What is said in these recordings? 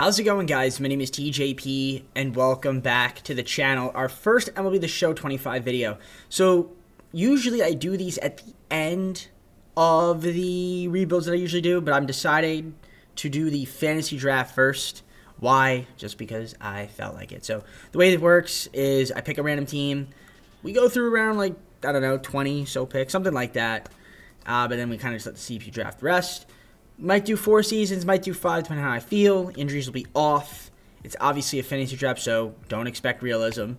How's it going, guys? My name is TJP, and welcome back to the channel. Our first MLB The Show 25 video. So, usually I do these at the end of the rebuilds that I usually do, but I'm deciding to do the fantasy draft first. Why? Just because I felt like it. So, the way it works is I pick a random team. We go through around, like, I don't know, 20 so picks, something like that. But then we kind of just let the CPU draft the rest. Might do 4 seasons, might do 5, depending on how I feel. Injuries will be off. It's obviously a fantasy draft, so don't expect realism.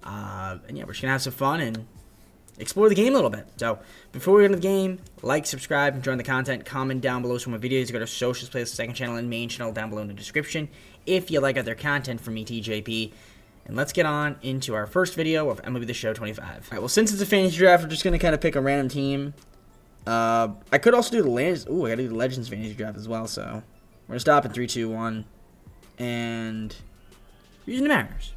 And yeah, we're just going to have some fun and explore the game a little bit. So, before we get into the game, like, subscribe, enjoy the content, comment down below some more videos. Go to socials, playlist, second channel, and main channel down below in the description if you like other content from me, TJP. And let's get on into our first video of MLB The Show 25. All right, well, since it's a fantasy draft, we're just going to kind of pick a random team. I could also do the Legends. Ooh, I gotta do the Legends fantasy draft as well. So we're gonna stop in 3, 2, 1, and using the Mariners.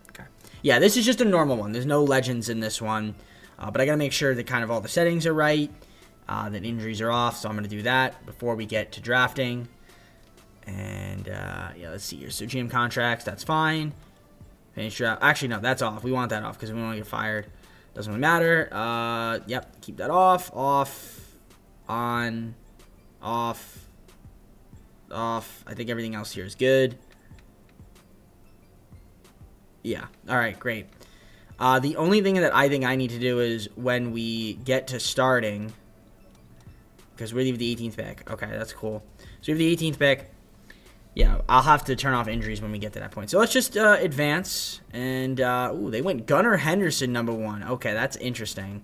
Okay. Yeah, this is just a normal one. There's no Legends in this one, but I gotta make sure that kind of all the settings are right, that injuries are off. So I'm gonna do that before we get to drafting. And yeah, let's see here. So GM contracts, that's fine. Fantasy draft. Actually, no, that's off. We want that off because we don't want to get fired. Doesn't really matter. Yep, keep that off, on, off. I think everything else here is good. Yeah, all right, great. The only thing that I think I need to do is when we get to starting, because we leave the 18th pick. Okay, that's cool. So we have the 18th pick. Yeah, I'll have to turn off injuries when we get to that point. So let's just advance. And, ooh, they went Gunnar Henderson #1. Okay, that's interesting.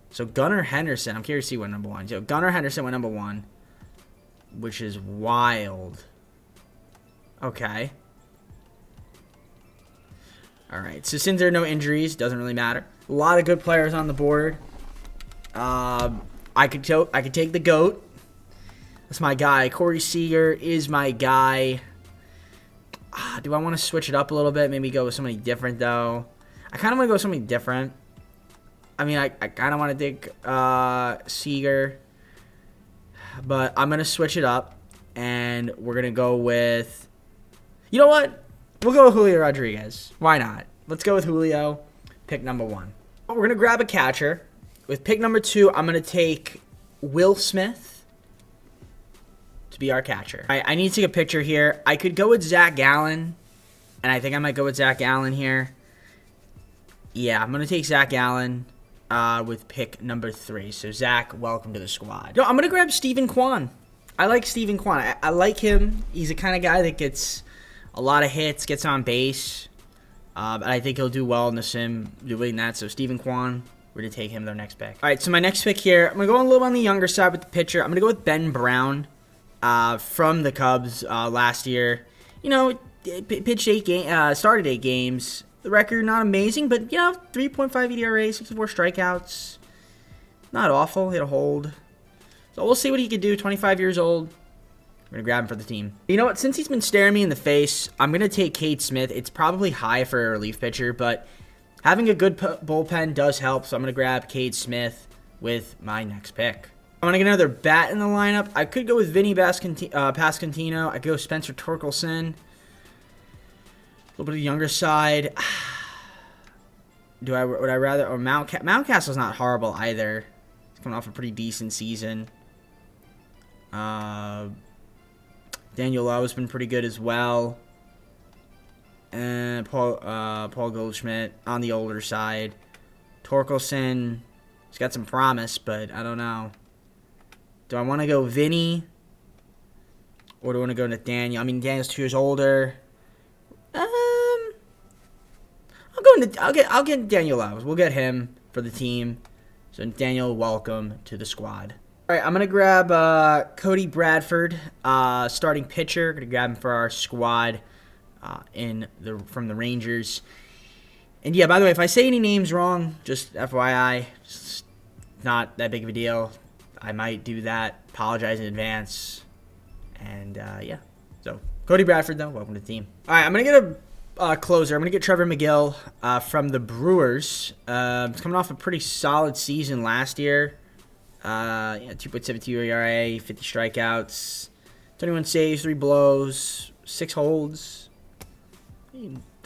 So Gunnar Henderson, I'm curious to see what #1. So Gunnar Henderson went #1, which is wild. Okay. All right, so since there are no injuries, doesn't really matter. A lot of good players on the board. I could take the GOAT. That's my guy. Corey Seager is my guy. Do I want to switch it up a little bit? Maybe go with somebody different, though. I kind of want to go with somebody different. I mean, I kind of want to take Seager. But I'm going to switch it up. And we're going to go with... You know what? We'll go with Julio Rodriguez. Why not? Let's go with Julio. Pick #1. We're going to grab a catcher. With pick #2, I'm going to take Will Smith to be our catcher. All right, I need to take a picture here. I could go with Zach Gallen, and I think I might go with Zach Gallen here. Yeah, I'm going to take Zach Gallen with pick #3. So, Zach, welcome to the squad. No, I'm going to grab Steven Kwan. I like Steven Kwan. I like him. He's the kind of guy that gets a lot of hits, gets on base. But I think he'll do well in the sim doing that. So, Steven Kwan, we're going to take him their next pick. All right, so my next pick here, I'm going to go a little on the younger side with the pitcher. I'm going to go with Ben Brown. From the Cubs last year. You know, pitched 8 games, started 8 games. The record not amazing, but you know, 3.5 ERA, 64 strikeouts. Not awful. Hit a hold. So we'll see what he could do. 25 years old. We're gonna grab him for the team. You know what? Since he's been staring me in the face, I'm gonna take Cade Smith. It's probably high for a relief pitcher, but having a good bullpen does help. So I'm gonna grab Cade Smith with my next pick. I want to get another bat in the lineup. I could go with Vinny Pascantino. I could go Spencer Torkelson. A little bit of the younger side. Would I rather... Or Mountcastle's not horrible either. He's coming off a pretty decent season. Daniel Lowe's been pretty good as well. And Paul Goldschmidt on the older side. Torkelson, he's got some promise, but I don't know. Do I want to go Vinny? Or do I want to go Nathaniel? I mean, Daniel's 2 years older. I'll get Daniel Lowe. We'll get him for the team. So Daniel, welcome to the squad. All right, I'm gonna grab Cody Bradford, starting pitcher. Gonna grab him for our squad from the Rangers. And yeah, by the way, if I say any names wrong, just FYI, it's not that big of a deal. I might do that. Apologize in advance. And, yeah. So, Cody Bradford, though. Welcome to the team. All right, I'm going to get a closer. I'm going to get Trevor McGill from the Brewers. He's coming off a pretty solid season last year. Yeah, 2.72 ERA, 50 strikeouts, 21 saves, 3 blows, 6 holds.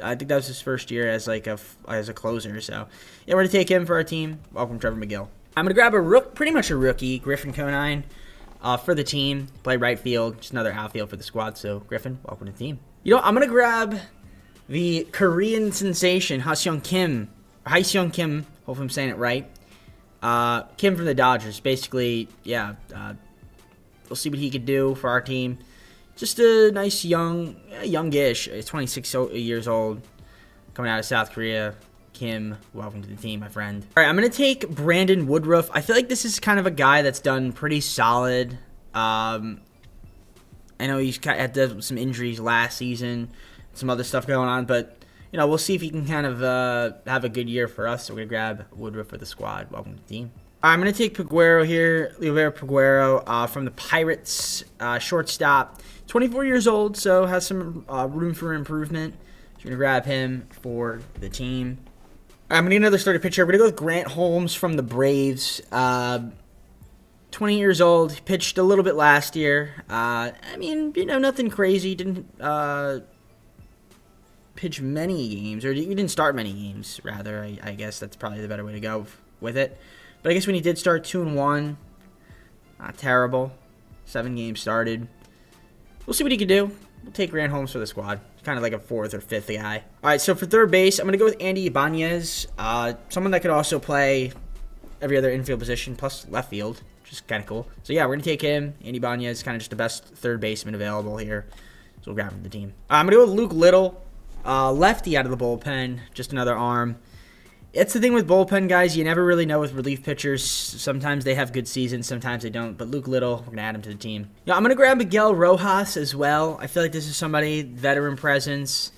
I think that was his first year as like as a closer. So yeah, we're gonna take him for our team. Welcome, Trevor McGill. I'm gonna grab pretty much a rookie, Griffin Conine, for the team. Play right field, just another outfield for the squad. So Griffin, welcome to the team. You know, I'm gonna grab the Korean sensation Ha-seong Kim. Hopefully I'm saying it right. Kim from the Dodgers. Basically, yeah. We'll see what he could do for our team. Just a nice youngish. 26 years old, coming out of South Korea. Kim, welcome to the team, my friend. All right, I'm gonna take Brandon Woodruff. I feel like this is kind of a guy that's done pretty solid. I know he's had some injuries last season, some other stuff going on, but you know, we'll see if he can kind of have a good year for us. So we're gonna grab Woodruff for the squad. Welcome to the team. I'm going to take Peguero here, Liover Peguero from the Pirates, shortstop. 24 years old, so has some room for improvement. So we're going to grab him for the team. I'm going to get another starting pitcher. We're going to go with Grant Holmes from the Braves. 20 years old, he pitched a little bit last year. I mean, you know, nothing crazy. Didn't pitch many games, or he didn't start many games, rather. I guess that's probably the better way to go with it. But I guess when he did start 2-1, not terrible. 7 games started. We'll see what he can do. We'll take Grant Holmes for the squad. Kind of like a 4th or 5th guy. All right, so for third base, I'm going to go with Andy Ibanez. Someone that could also play every other infield position, plus left field, which is kind of cool. So yeah, we're going to take him. Andy Ibanez, kind of just the best third baseman available here. So we'll grab him for the team. I'm going to go with Luke Little. Lefty out of the bullpen. Just another arm. It's the thing with bullpen guys. You never really know with relief pitchers. Sometimes they have good seasons, sometimes they don't. But Luke Little, we're going to add him to the team. Yeah, I'm going to grab Miguel Rojas as well. I feel like this is somebody, veteran presence.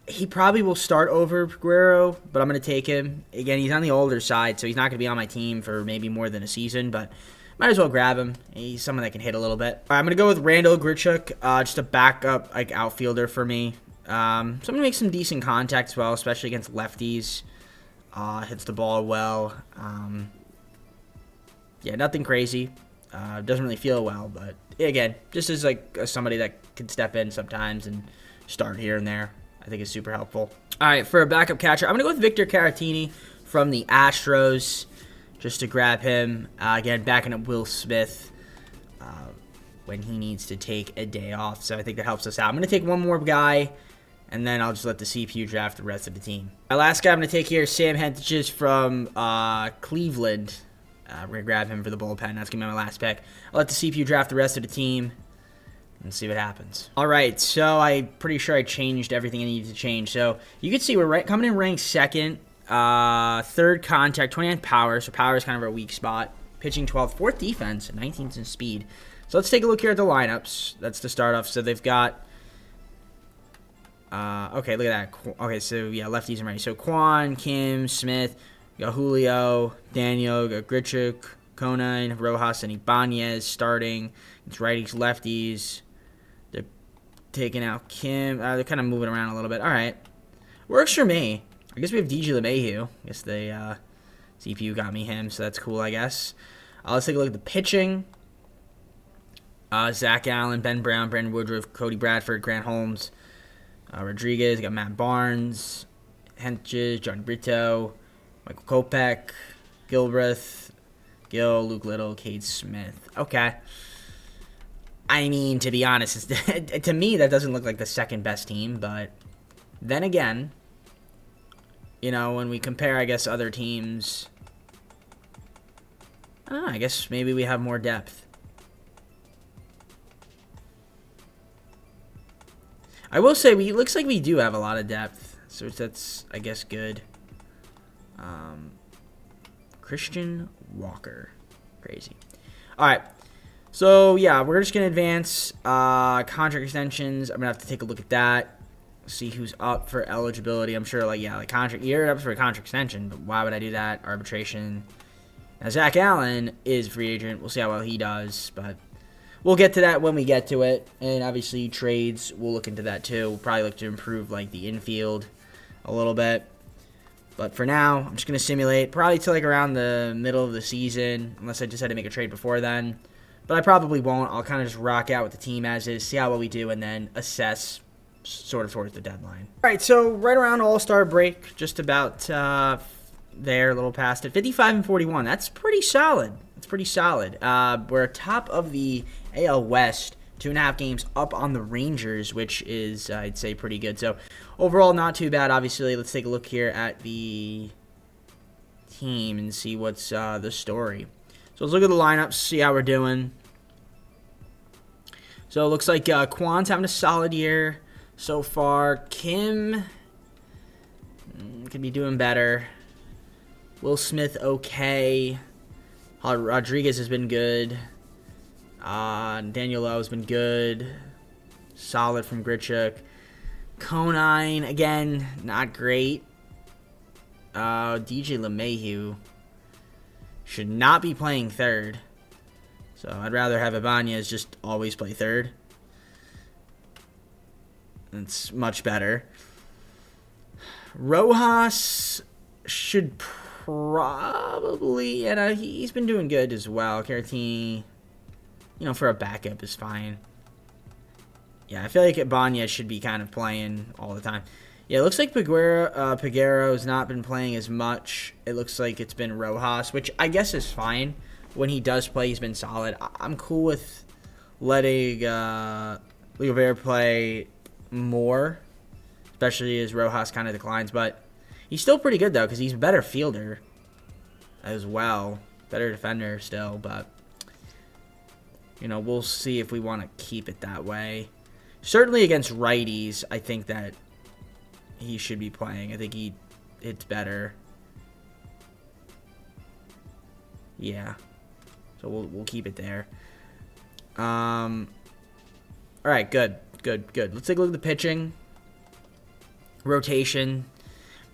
He probably will start over Peguero, but I'm going to take him. Again, he's on the older side, so he's not going to be on my team for maybe more than a season. But might as well grab him. He's someone that can hit a little bit. All right, I'm going to go with Randall Grichuk, just a backup like outfielder for me. So I'm going to make some decent contact as well, especially against lefties. Hits the ball well. Yeah, nothing crazy. Doesn't really feel well, but again, just as like somebody that could step in sometimes and start here and there, I think is super helpful. All right, for a backup catcher, I'm gonna go with Victor Caratini from the Astros, just to grab him. Again, backing up Will Smith when he needs to take a day off, so I think that helps us out. I'm gonna take one more guy, and then I'll just let the CPU draft the rest of the team. My last guy I'm going to take here is Sam Hentges from Cleveland. We're going to grab him for the bullpen. That's going to be my last pick. I'll let the CPU draft the rest of the team and see what happens. All right, so I'm pretty sure I changed everything I needed to change. So you can see we're coming in ranked second. Third contact, 29th power. So power is kind of our weak spot. Pitching 12th. Fourth defense, 19th in speed. So let's take a look here at the lineups. That's to start off. So they've got... okay, look at that. Okay, so yeah, lefties and righties. So Quan, Kim, Smith, we got Julio, Daniel, we got Grichuk, Conine, Rojas, and Ibanez starting. It's righties, lefties. They're taking out Kim. They're kind of moving around a little bit. All right, works for me. I guess we have DJ LeMahieu. I guess they CPU got me him, so that's cool. I guess. Let's take a look at the pitching. Zach Allen, Ben Brown, Brandon Woodruff, Cody Bradford, Grant Holmes. Rodriguez, got Matt Barnes, Hentges, John Brito, Michael Kopech, Gilbreth, Gill, Luke Little, Cade Smith. Okay. I mean, to be honest, to me, that doesn't look like the second best team, but then again, you know, when we compare, I guess, other teams, I don't know, I guess maybe we have more depth. I will say, it looks like we do have a lot of depth, so that's, I guess, good. Christian Walker. Crazy. All right. So, yeah, we're just going to advance. Contract extensions, I'm going to have to take a look at that, see who's up for eligibility. I'm sure, like, yeah, like, contract, you're up for a contract extension, but why would I do that? Arbitration. Now, Zach Allen is a free agent. We'll see how well he does, but... we'll get to that when we get to it, and obviously trades, we'll look into that too. We'll probably look to improve like the infield a little bit. But for now, I'm just going to simulate probably till like around the middle of the season, unless I just had to make a trade before then. But I probably won't. I'll kind of just rock out with the team as is, see how well we do, and then assess sort of towards the deadline. All right, so right around All-Star break, just about there, a little past it. 55-41. That's pretty solid. That's pretty solid. We're top of the AL West, 2.5 games up on the Rangers, which is, I'd say, pretty good. So overall, not too bad. Obviously, let's take a look here at the team and see what's the story. So let's look at the lineups, see how we're doing. So it looks like Kwan's having a solid year so far. Kim could be doing better. Will Smith, okay. Rodriguez has been good. Daniel Lowe has been good. Solid from Grichuk. Conine, again, not great. DJ LeMahieu should not be playing third. So I'd rather have Ibanez just always play third. It's much better. Rojas should probably, and he's been doing good as well. Caratini, for a backup is fine. Yeah, I feel like Ibanez should be kind of playing all the time. Yeah, it looks like Peguero has not been playing as much. It looks like it's been Rojas, which I guess is fine. When he does play, he's been solid. I'm cool with letting Oliveira play more, especially as Rojas kind of declines. But he's still pretty good, though, because he's a better fielder as well. Better defender still, but, we'll see if we want to keep it that way. Certainly against righties, I think that he should be playing. I think it's better. Yeah. So we'll keep it there. All right, good. Let's take a look at the pitching. Rotation.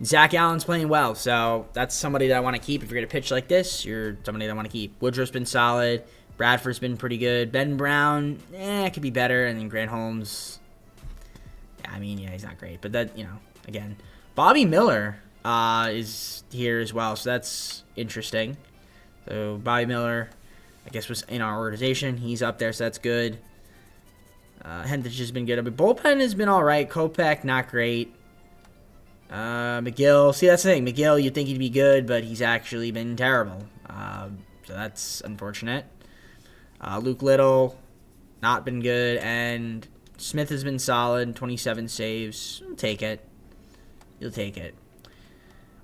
Zach Allen's playing well, so that's somebody that I want to keep. If you're going to pitch like this, you're somebody that I want to keep. Woodruff's been solid. Bradford's been pretty good. Ben Brown, it could be better. And then Grant Holmes, he's not great. But that, again. Bobby Miller is here as well, so that's interesting. So Bobby Miller, I guess, was in our organization. He's up there, so that's good. Hendricks has been good. But bullpen has been all right. Kopech, not great. McGill, see, that's the thing. McGill, you'd think he'd be good, but he's actually been terrible. So that's unfortunate. Luke Little, not been good. And Smith has been solid, 27 saves. You'll take it. You'll take it.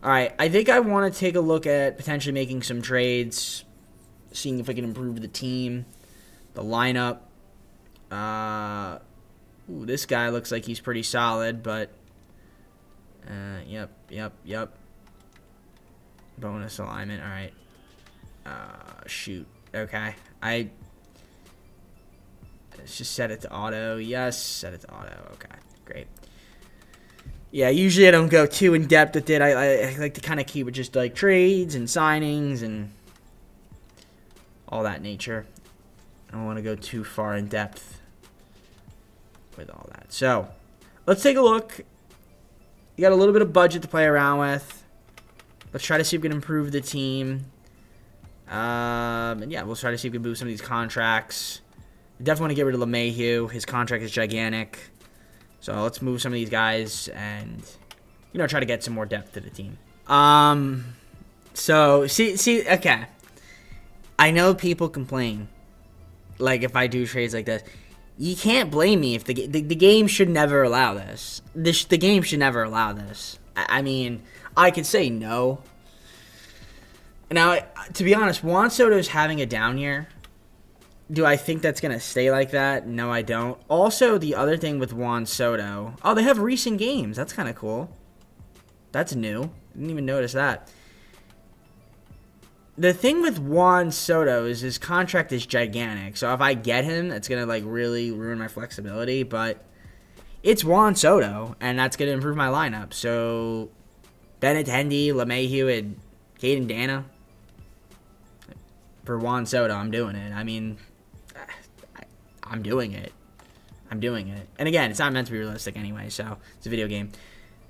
All right, I think I want to take a look at potentially making some trades, seeing if I can improve the team, the lineup. This guy looks like he's pretty solid, but yep. Bonus alignment. All right. Shoot. Okay. Let's just set it to auto. Yes, set it to auto. Okay, great. Yeah, usually I don't go too in depth with it. I like to kind of keep it just like trades and signings and all that nature. I don't want to go too far in depth with all that. So, let's take a look. You got a little bit of budget to play around with. Let's try to see if we can improve the team. And yeah, we'll try to see if we can move some of these contracts. Definitely want to get rid of LeMahieu. His contract is gigantic. So let's move some of these guys and, try to get some more depth to the team. So, see, okay. I know people complain, like, if I do trades like this. You can't blame me if the game should never allow this. The game should never allow this. I could say no. Now, to be honest, Juan Soto's having a down year. Do I think that's going to stay like that? No, I don't. Also, the other thing with Juan Soto... Oh, they have recent games. That's kind of cool. That's new. Didn't even notice that. The thing with Juan Soto is his contract is gigantic. So if I get him, that's going to, really ruin my flexibility. But it's Juan Soto, and that's going to improve my lineup. So Bennett, Hendy, LeMahieu, and Caden Dana. For Juan Soto, I'm doing it. I'm doing it. And again, it's not meant to be realistic anyway, so it's a video game.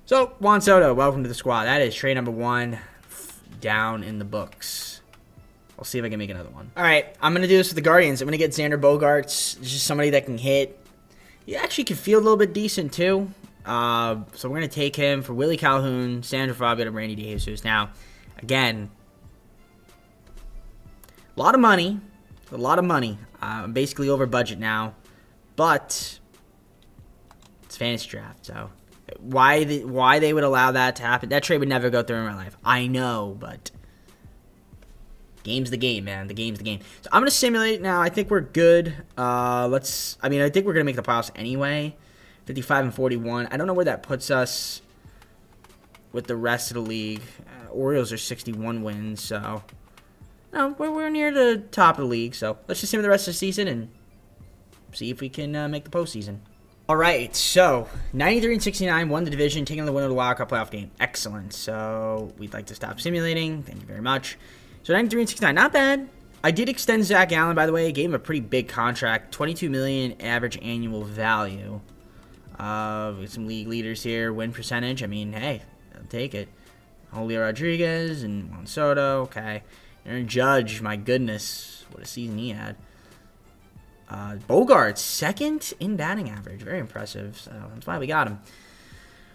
So, Juan Soto, welcome to the squad. That is trade number 1 down in the books. I'll see if I can make another one. All right, I'm going to do this with the Guardians. I'm going to get Xander Bogaerts, just somebody that can hit. He actually can feel a little bit decent, too. So we're going to take him for Willie Calhoun, Sandro Fabio, and Randy DeJesus. Now, again, a lot of money. A lot of money. I'm basically over budget now. But it's fantasy draft, so why they would allow that to happen? That trade would never go through in my life. I know, but game's the game, man. The game's the game. So I'm gonna simulate now. I think we're good. I think we're gonna make the playoffs anyway. 55 and 41. I don't know where that puts us with the rest of the league. Orioles are 61 wins, so no, we're near the top of the league. So let's just simulate the rest of the season and see if we can make the postseason. All right, so 93 and 69 won the division, taking the winner of the Wild Card playoff game. Excellent. So we'd like to stop simulating. Thank you very much. So 93 and 69, not bad. I did extend Zach Allen, by the way. Gave him a pretty big contract, $22 million average annual value. With some league leaders here, win percentage. I mean, hey, I'll take it. Julio Rodriguez and Juan Soto. Okay, Aaron Judge. My goodness, what a season he had. Bogaerts, second in batting average. Very impressive. So that's why we got him.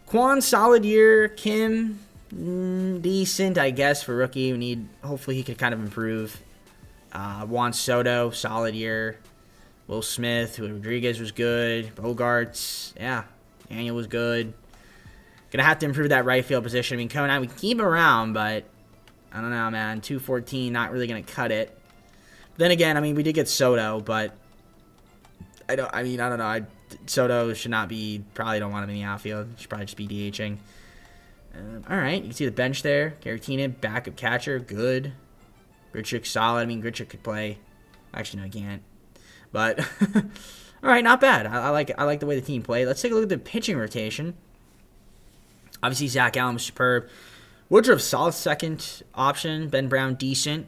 Quan, solid year. Kim, decent, I guess, for rookie. Hopefully he could kind of improve. Juan Soto, solid year. Will Smith, Rodriguez was good. Bogaerts, yeah. Daniel was good. Gonna have to improve that right field position. I mean, Conan, we can keep him around, but I don't know, man. 214, not really gonna cut it. But then again, I mean, we did get Soto, but I don't know. Soto should not be, probably don't want him in the outfield. Should probably just be DHing. All right, you can see the bench there. Garatina, backup catcher, good. Grichuk, solid. I mean, Grichuk could play. Actually, no, he can't. But, all right, not bad. I like the way the team played. Let's take a look at the pitching rotation. Obviously, Zach Allen was superb. Woodruff, solid second option. Ben Brown, decent.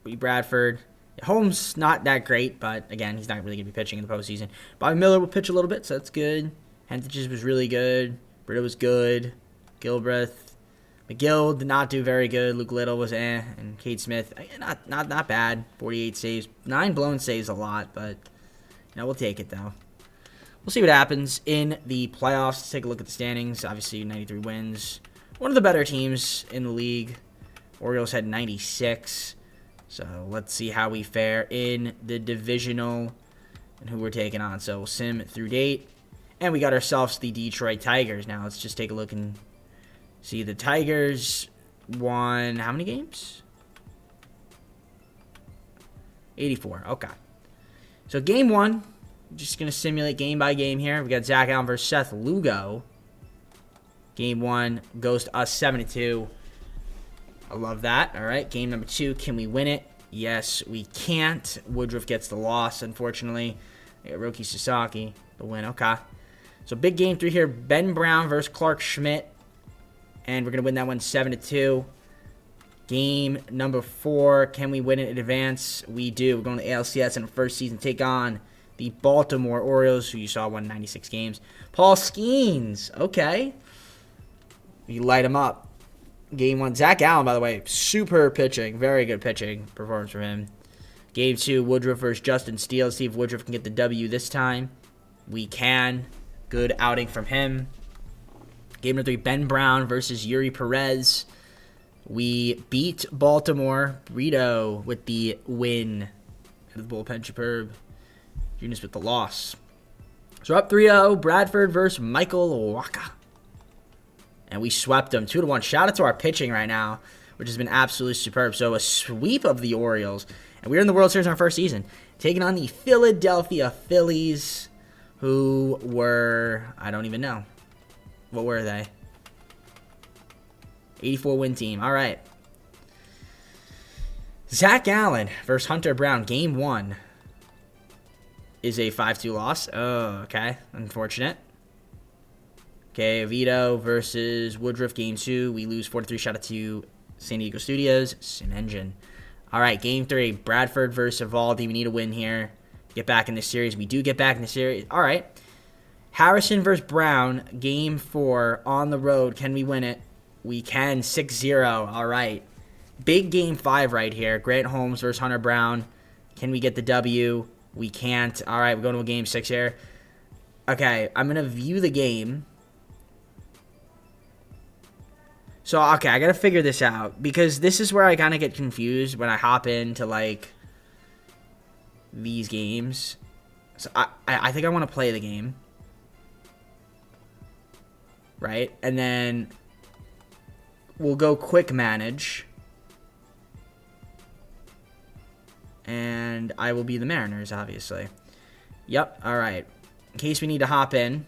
Bradford. Holmes, not that great, but again, he's not really going to be pitching in the postseason. Bobby Miller will pitch a little bit, so that's good. Hentages was really good. Brito was good. Gilbreth. McGill did not do very good. Luke Little was and Cade Smith, not bad. 48 saves. 9 blown saves a lot, but we'll take it, though. We'll see what happens in the playoffs. Let's take a look at the standings. Obviously, 93 wins. One of the better teams in the league. Orioles had 96. So let's see how we fare in the divisional and who we're taking on. So we'll sim through date. And we got ourselves the Detroit Tigers. Now let's just take a look and see. The Tigers won how many games? 84. Okay. So game 1. Just going to simulate game by game here. We got Zach Allen versus Seth Lugo. Game 1 goes to us 7-2. I love that. All right, game number 2. Can we win it? Yes, we can't. Woodruff gets the loss, unfortunately. We got Roki Sasaki, the win. Okay. So big game 3 here. Ben Brown versus Clark Schmidt. And we're going to win that one 7-2. Game number 4. Can we win it in advance? We do. We're going to ALCS in the first season. Take on the Baltimore Orioles, who you saw won 96 games. Paul Skeens. Okay. We light him up. Game 1, Zach Allen, by the way, super pitching. Very good pitching performance from him. Game 2, Woodruff versus Justin Steele. Let's see if Woodruff can get the W this time. We can. Good outing from him. Game number 3, Ben Brown versus Yuri Perez. We beat Baltimore. Brito with the win. Head of the bullpen, superb. Junius with the loss. So up 3-0. Bradford versus Michael Waka. And we swept them 2-1. Shout out to our pitching right now, which has been absolutely superb. So a sweep of the Orioles. And we're in the World Series in our first season. Taking on the Philadelphia Phillies, who were, I don't even know. What were they? 84 win team. All right. Zach Allen versus Hunter Brown. Game 1 is a 5-2 loss. Oh, okay. Unfortunate. Okay, Vito versus Woodruff, game 2. We lose 4-3. Shout out to San Diego Studios, Sin Engine. All right, game 3. Bradford versus Evaldi. We need a win here to get back in this series. We do get back in the series. All right. Harrison versus Brown, game 4 on the road. Can we win it? We can. 6-0. All right. Big game 5 right here. Grant Holmes versus Hunter Brown. Can we get the W? We can't. All right, we're going to a game 6 here. Okay, I'm going to view the game. So, okay, I got to figure this out. Because this is where I kind of get confused when I hop into, like, these games. So, I think I want to play the game. Right? And then we'll go quick manage. And I will be the Mariners, obviously. Yep, all right. In case we need to hop in.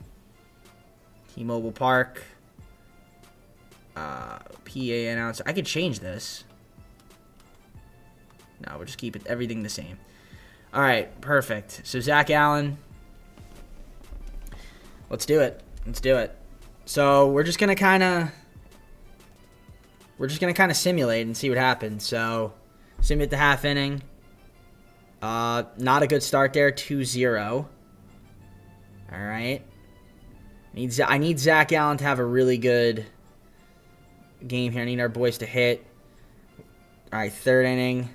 T-Mobile Park. PA announcer. I could change this. No, we'll just keep everything the same. All right, perfect. So, Zach Allen. Let's do it. Let's do it. So, we're just going to kind of simulate and see what happens. So, simulate the half inning. Not a good start there, 2-0. All right. I need Zach Allen to have a really good game here. I need our boys to hit. All right, third inning.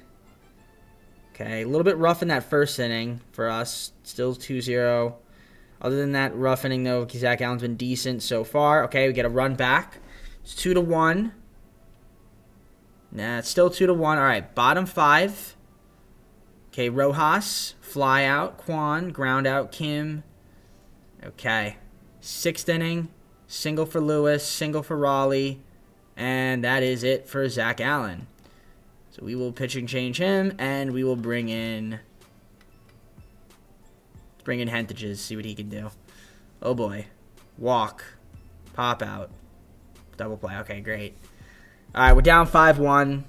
Okay, a little bit rough in that first inning for us. Still 2-0. Other than that rough inning, though, Zach Allen's been decent so far. Okay, we get a run back. It's 2-1. Nah, it's still 2-1. All right, bottom 5. Okay, Rojas, fly out, Quan, ground out, Kim. Okay, 6th inning, single for Lewis, single for Raleigh, and that is it for Zach Allen. So we will pitching change him, and we will bring in Hentages, see what he can do. Oh boy, walk, pop out, double play. Okay, great. All right, we're down 5-1,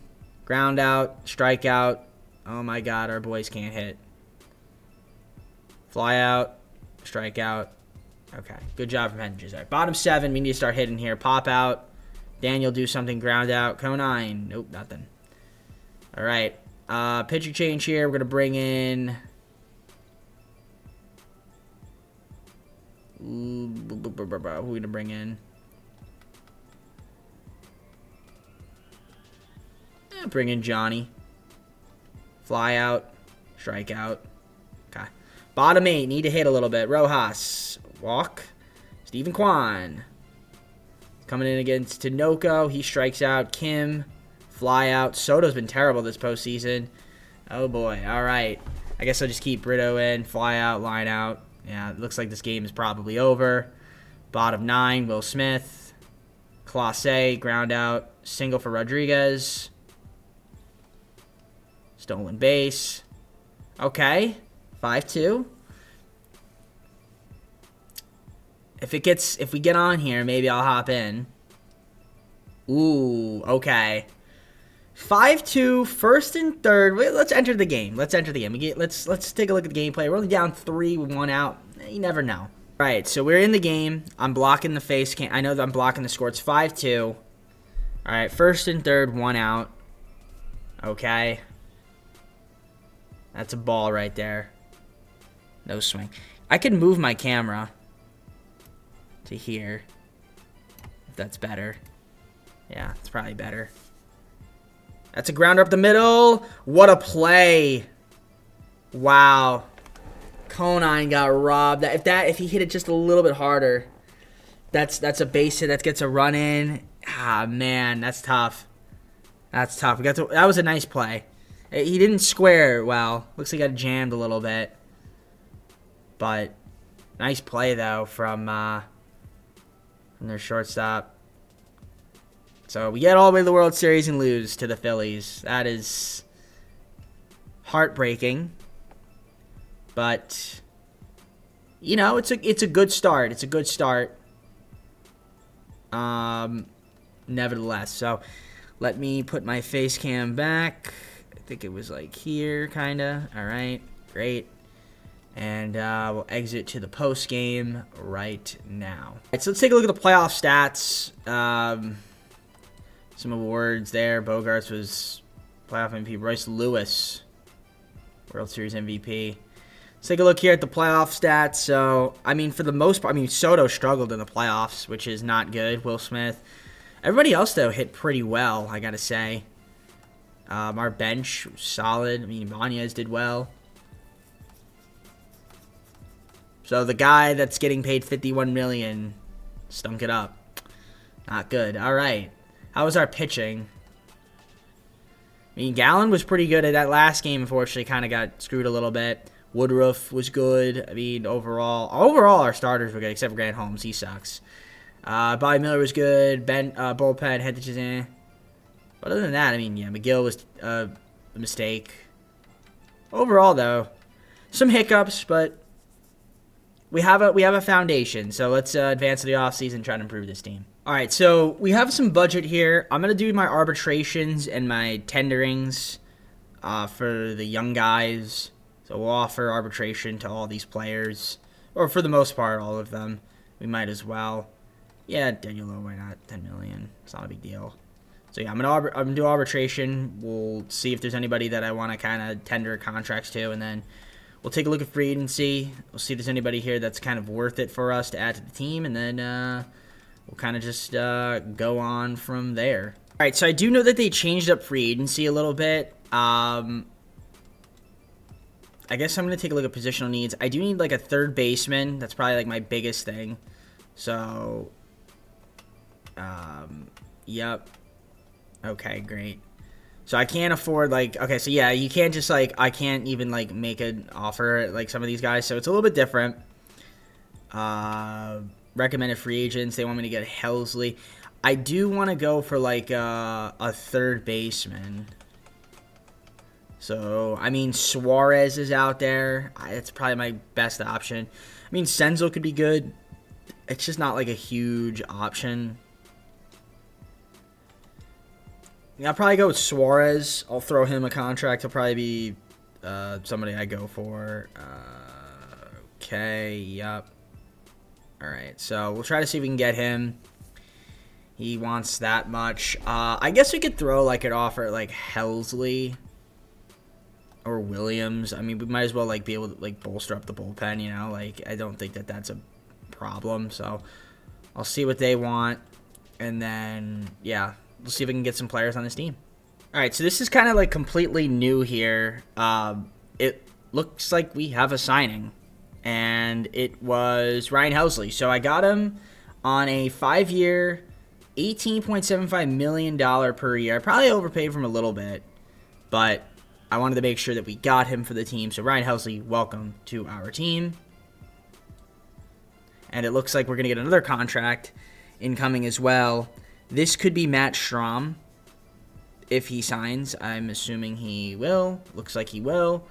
ground out, strikeout. Oh my God, our boys can't hit. Fly out, strike out. Okay, good job from Hendricks. All right, bottom 7, we need to start hitting here. Pop out. Daniel do something, ground out. Conine, nope, nothing. All right, pitching change here. We're going to bring in... Who are we going to bring in? Bring in Johnny. Fly out, strike out. Okay. Bottom 8, need to hit a little bit. Rojas, walk. Stephen Kwan. Coming in against Tinoco. He strikes out. Kim, fly out. Soto's been terrible this postseason. Oh boy. All right. I guess I'll just keep Brito in. Fly out, line out. Yeah, it looks like this game is probably over. Bottom 9, Will Smith. Clase, ground out. Single for Rodriguez. Stolen base. Okay. 5-2. If we get on here, maybe I'll hop in. Ooh, okay. 5-2, first and third. Let's enter the game. Let's take a look at the gameplay. We're only down 3 with 1 out. You never know. All right, so we're in the game. I'm blocking the face cam. I know that I'm blocking the score. It's 5-2. All right, first and third, 1 out. Okay. That's a ball right there. No swing. I could move my camera to here. If that's better. Yeah, it's probably better. That's a grounder up the middle. What a play. Wow. Conine got robbed. If he hit it just a little bit harder, that's a base hit. That gets a run in. Ah, man, that's tough. That's tough. That was a nice play. He didn't square well. Looks like he got jammed a little bit. But nice play, though, from their shortstop. So we get all the way to the World Series and lose to the Phillies. That is heartbreaking. But, you know, it's a good start. It's a good start. Nevertheless. So let me put my face cam back. I think it was like here, kind of. All right, great. And we'll exit to the post game right now. All right, so let's take a look at the playoff stats. Some awards there. Bogarts was playoff MVP. Royce Lewis, World Series MVP. Let's take a look here at the playoff stats. So, I mean, for the most part, Soto struggled in the playoffs, which is not good. Will Smith. Everybody else, though, hit pretty well, I got to say. Our bench, solid. I mean, Ibanez did well. So the guy that's getting paid $51 million stunk it up. Not good. All right. How was our pitching? I mean, Gallen was pretty good at that last game. Unfortunately, kind of got screwed a little bit. Woodruff was good. I mean, overall, our starters were good, except for Grant Holmes. He sucks. Bobby Miller was good. Bullpen, Hentges in. But other than that, I mean, yeah, McGill was a mistake. Overall, though, some hiccups, but we have a foundation. So let's advance to the offseason and try to improve this team. All right, so we have some budget here. I'm going to do my arbitrations and my tenderings for the young guys. So we'll offer arbitration to all these players, or for the most part, all of them. We might as well. Yeah, Daniel Lowe, why not? $10 million. It's not a big deal. So yeah, I'm gonna do arbitration. We'll see if there's anybody that I want to kind of tender contracts to, and then we'll take a look at free agency. We'll see if there's anybody here that's kind of worth it for us to add to the team, and then we'll kind of just go on from there. All right, so I do know that they changed up free agency a little bit. I guess I'm going to take a look at positional needs. I do need like a third baseman. That's probably like my biggest thing. So, yep. Okay, great. So I can't afford like, okay, so yeah, you can't just like, I can't even like make an offer at, like some of these guys. So it's a little bit different. Recommended free agents. They want me to get Helsley. I do want to go for like a third baseman. So, I mean, Suarez is out there. It's probably my best option. I mean, Senzel could be good. It's just not like a huge option. Yeah, I'll probably go with Suarez. I'll throw him a contract. He'll probably be somebody I go for. Okay, yep. All right, so we'll try to see if we can get him. He wants that much. I guess we could throw like an offer at like Helsley or Williams. I mean, we might as well like be able to like bolster up the bullpen, you know? Like, I don't think that that's a problem. So I'll see what they want, and then yeah, we'll see if we can get some players on this team. All right, so this is kind of like completely new here. It looks like we have a signing, and it was Ryan Helsley. So I got him on a 5-year, $18.75 million per year. I probably overpaid for him a little bit, but I wanted to make sure that we got him for the team. So Ryan Helsley, welcome to our team. And it looks like we're going to get another contract incoming as well. This could be Matt Strahm if he signs. I'm assuming he will. Looks like he will.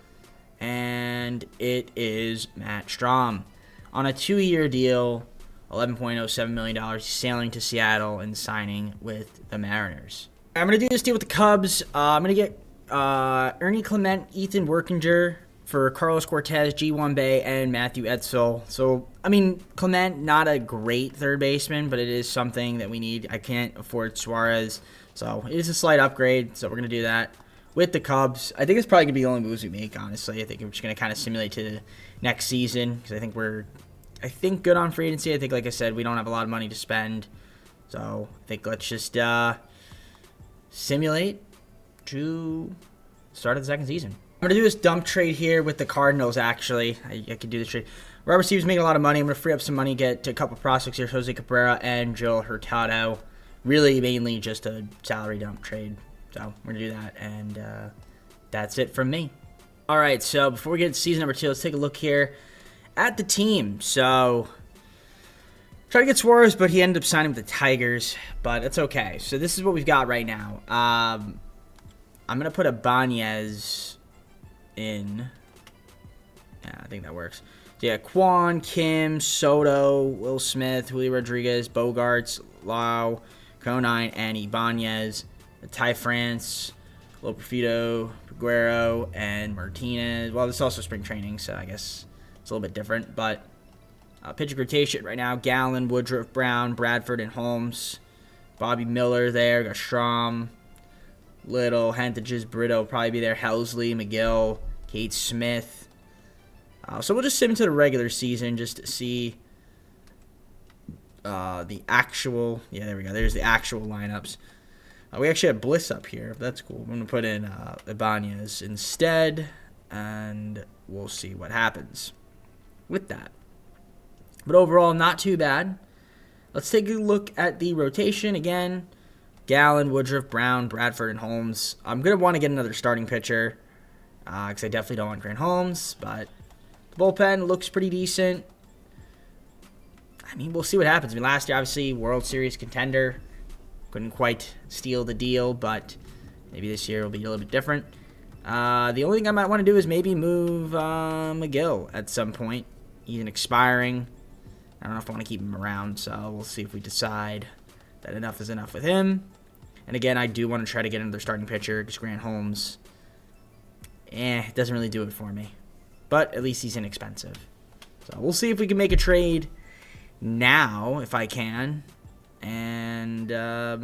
And it is Matt Strahm on a 2-year deal, $11.07 million. He's sailing to Seattle and signing with the Mariners. I'm going to do this deal with the Cubs. I'm going to get Ernie Clement, Ethan Workinger for Carlos Cortez, G1 Bay, and Matthew Edsel. So, I mean, Clement, not a great third baseman, but it is something that we need. I can't afford Suarez, so it is a slight upgrade, so we're going to do that with the Cubs. I think it's probably going to be the only moves we make, honestly. I think we're just going to kind of simulate to the next season, because I think we're good on free agency. I think, like I said, we don't have a lot of money to spend, so I think let's just simulate to start of the second season. I'm going to do this dump trade here with the Cardinals, actually. I could do this trade. Robert Steve's making a lot of money. I'm going to free up some money, get to a couple prospects here, Jose Cabrera and Joe Hurtado. Really, mainly just a salary dump trade. So we're going to do that, and that's it from me. All right, so before we get to season number 2, let's take a look here at the team. So, tried to get Suarez, but he ended up signing with the Tigers, but it's okay. So this is what we've got right now. I'm going to put Ibanez in. Yeah, I think that works. So yeah, Quan, Kim, Soto, Will Smith, Julio Rodriguez, Bogarts, Lau, Conine, and Ibanez. Ty France, Loperfido, Peguero, and Martinez. Well, this is also spring training, so I guess it's a little bit different. But pitching rotation right now, Gallen, Woodruff, Brown, Bradford, and Holmes. Bobby Miller there. Got Strahm, Little, Hentages, Brito will probably be there. Helsley, McGill, Kate Smith. So we'll just sim into the regular season just to see the actual. Yeah, there we go. There's the actual lineups We actually have Bliss up here. That's cool. I'm going to put in Ibanez instead, and we'll see what happens with that. But overall, not too bad. Let's take a look at the rotation again. Gallen, Woodruff, Brown, Bradford, and Holmes. I'm going to want to get another starting pitcher because I definitely don't want Grant Holmes, but the bullpen looks pretty decent. I mean, we'll see what happens. I mean, last year, obviously, World Series contender. Couldn't quite steal the deal, but maybe this year will be a little bit different. The only thing I might want to do is maybe move McGill at some point. He's an expiring. I don't know if I want to keep him around, so we'll see if we decide that enough is enough with him. And again, I do want to try to get another starting pitcher because Grant Holmes, it doesn't really do it for me. But at least he's inexpensive. So we'll see if we can make a trade now, if I can. And, yeah,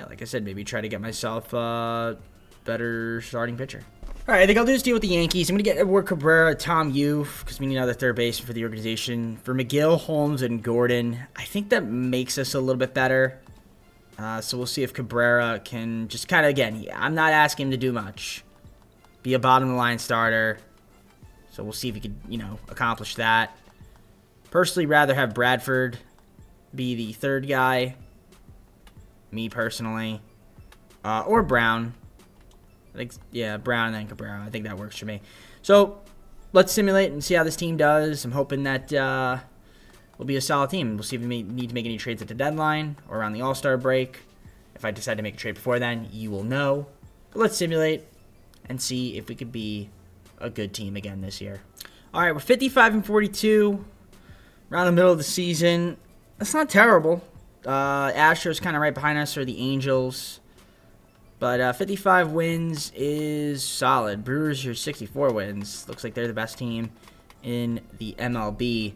like I said, maybe try to get myself a better starting pitcher. All right, I think I'll do this deal with the Yankees. I'm going to get Edward Cabrera, Tom Youth, because we need another third baseman for the organization. For McGill, Holmes, and Gordon, I think that makes us a little bit better. So we'll see if Cabrera can just kind of, again, I'm not asking him to do much. Be a bottom-of-the-line starter. So we'll see if he could, accomplish that. Personally, rather have Bradford be the third guy. Me, personally. Or Brown. I think, yeah, Brown and then Cabrera. I think that works for me. So, let's simulate and see how this team does. I'm hoping that will be a solid team. We'll see if we need to make any trades at the deadline or around the All-Star break. If I decide to make a trade before then, you will know. But let's simulate and see if we could be a good team again this year. All right, we're 55-42. Around the middle of the season. That's not terrible. Astros kind of right behind us, or the Angels. But 55 wins is solid. Brewers are 64 wins. Looks like they're the best team in the MLB.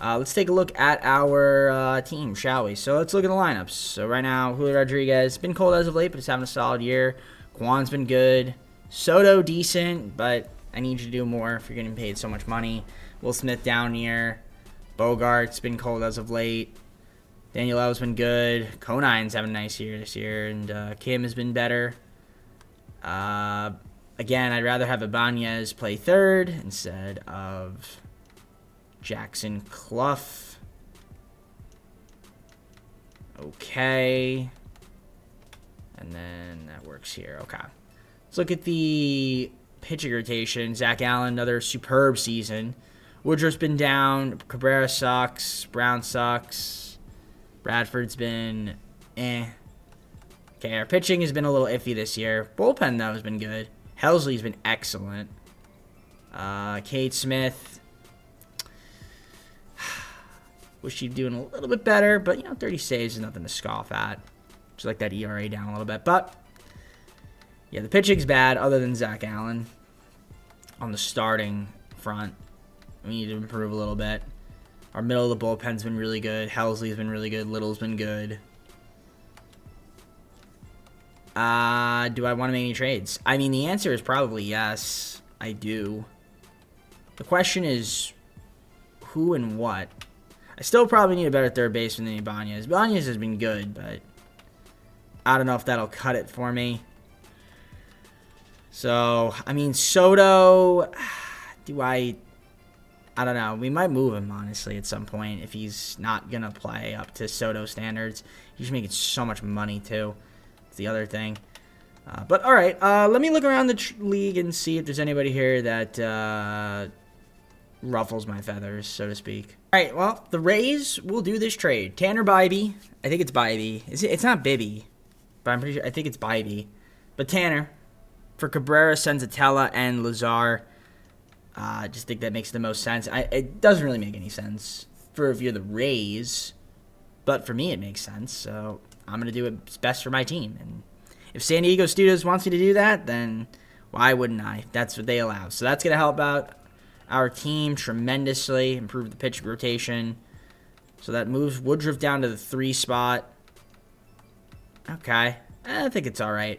Let's take a look at our team, shall we? So let's look at the lineups. So right now, Julio Rodriguez, been cold as of late, but he's having a solid year. Kwan's been good. Soto, decent, but I need you to do more if you're getting paid so much money. Will Smith down here. Bogart's been cold as of late. Daniel L's been good. Conine's having a nice year this year. And Kim has been better. Again, I'd rather have Ibanez play third instead of Jackson Clough. Okay. And then that works here. Okay. Let's look at the pitching rotation. Zach Allen, another superb season. Woodruff's been down. Cabrera sucks. Brown sucks. Bradford's been Okay, our pitching has been a little iffy this year. Bullpen, though, has been good. Helsley's been excellent. Cade Smith. Wish he'd doing a little bit better, but, 30 saves is nothing to scoff at. Just like that ERA down a little bit. But, yeah, the pitching's bad other than Zach Allen on the starting front. We need to improve a little bit. Our middle of the bullpen's been really good. Helsley's been really good. Little's been good. Do I want to make any trades? I mean, the answer is probably yes. I do. The question is who and what. I still probably need a better third baseman than Ibanez. Ibanez has been good, but I don't know if that'll cut it for me. So, I mean, Soto, I don't know. We might move him, honestly, at some point if he's not going to play up to Soto standards. He's making so much money, too. It's the other thing. But, all right. Let me look around the league and see if there's anybody here that ruffles my feathers, so to speak. All right, well, the Rays will do this trade. Tanner Bibee. I think it's Bibee. It's not Bibby, but I'm pretty sure. I think it's Bibee. But Tanner for Cabrera, Senzatella, and Lazar. I just think that makes the most sense. It doesn't really make any sense for if you're the Rays, but for me it makes sense. So I'm going to do what's best for my team. And if San Diego Studios wants me to do that, then why wouldn't I? That's what they allow. So that's going to help out our team tremendously, improve the pitch rotation. So that moves Woodruff down to the 3 spot. Okay. I think it's all right.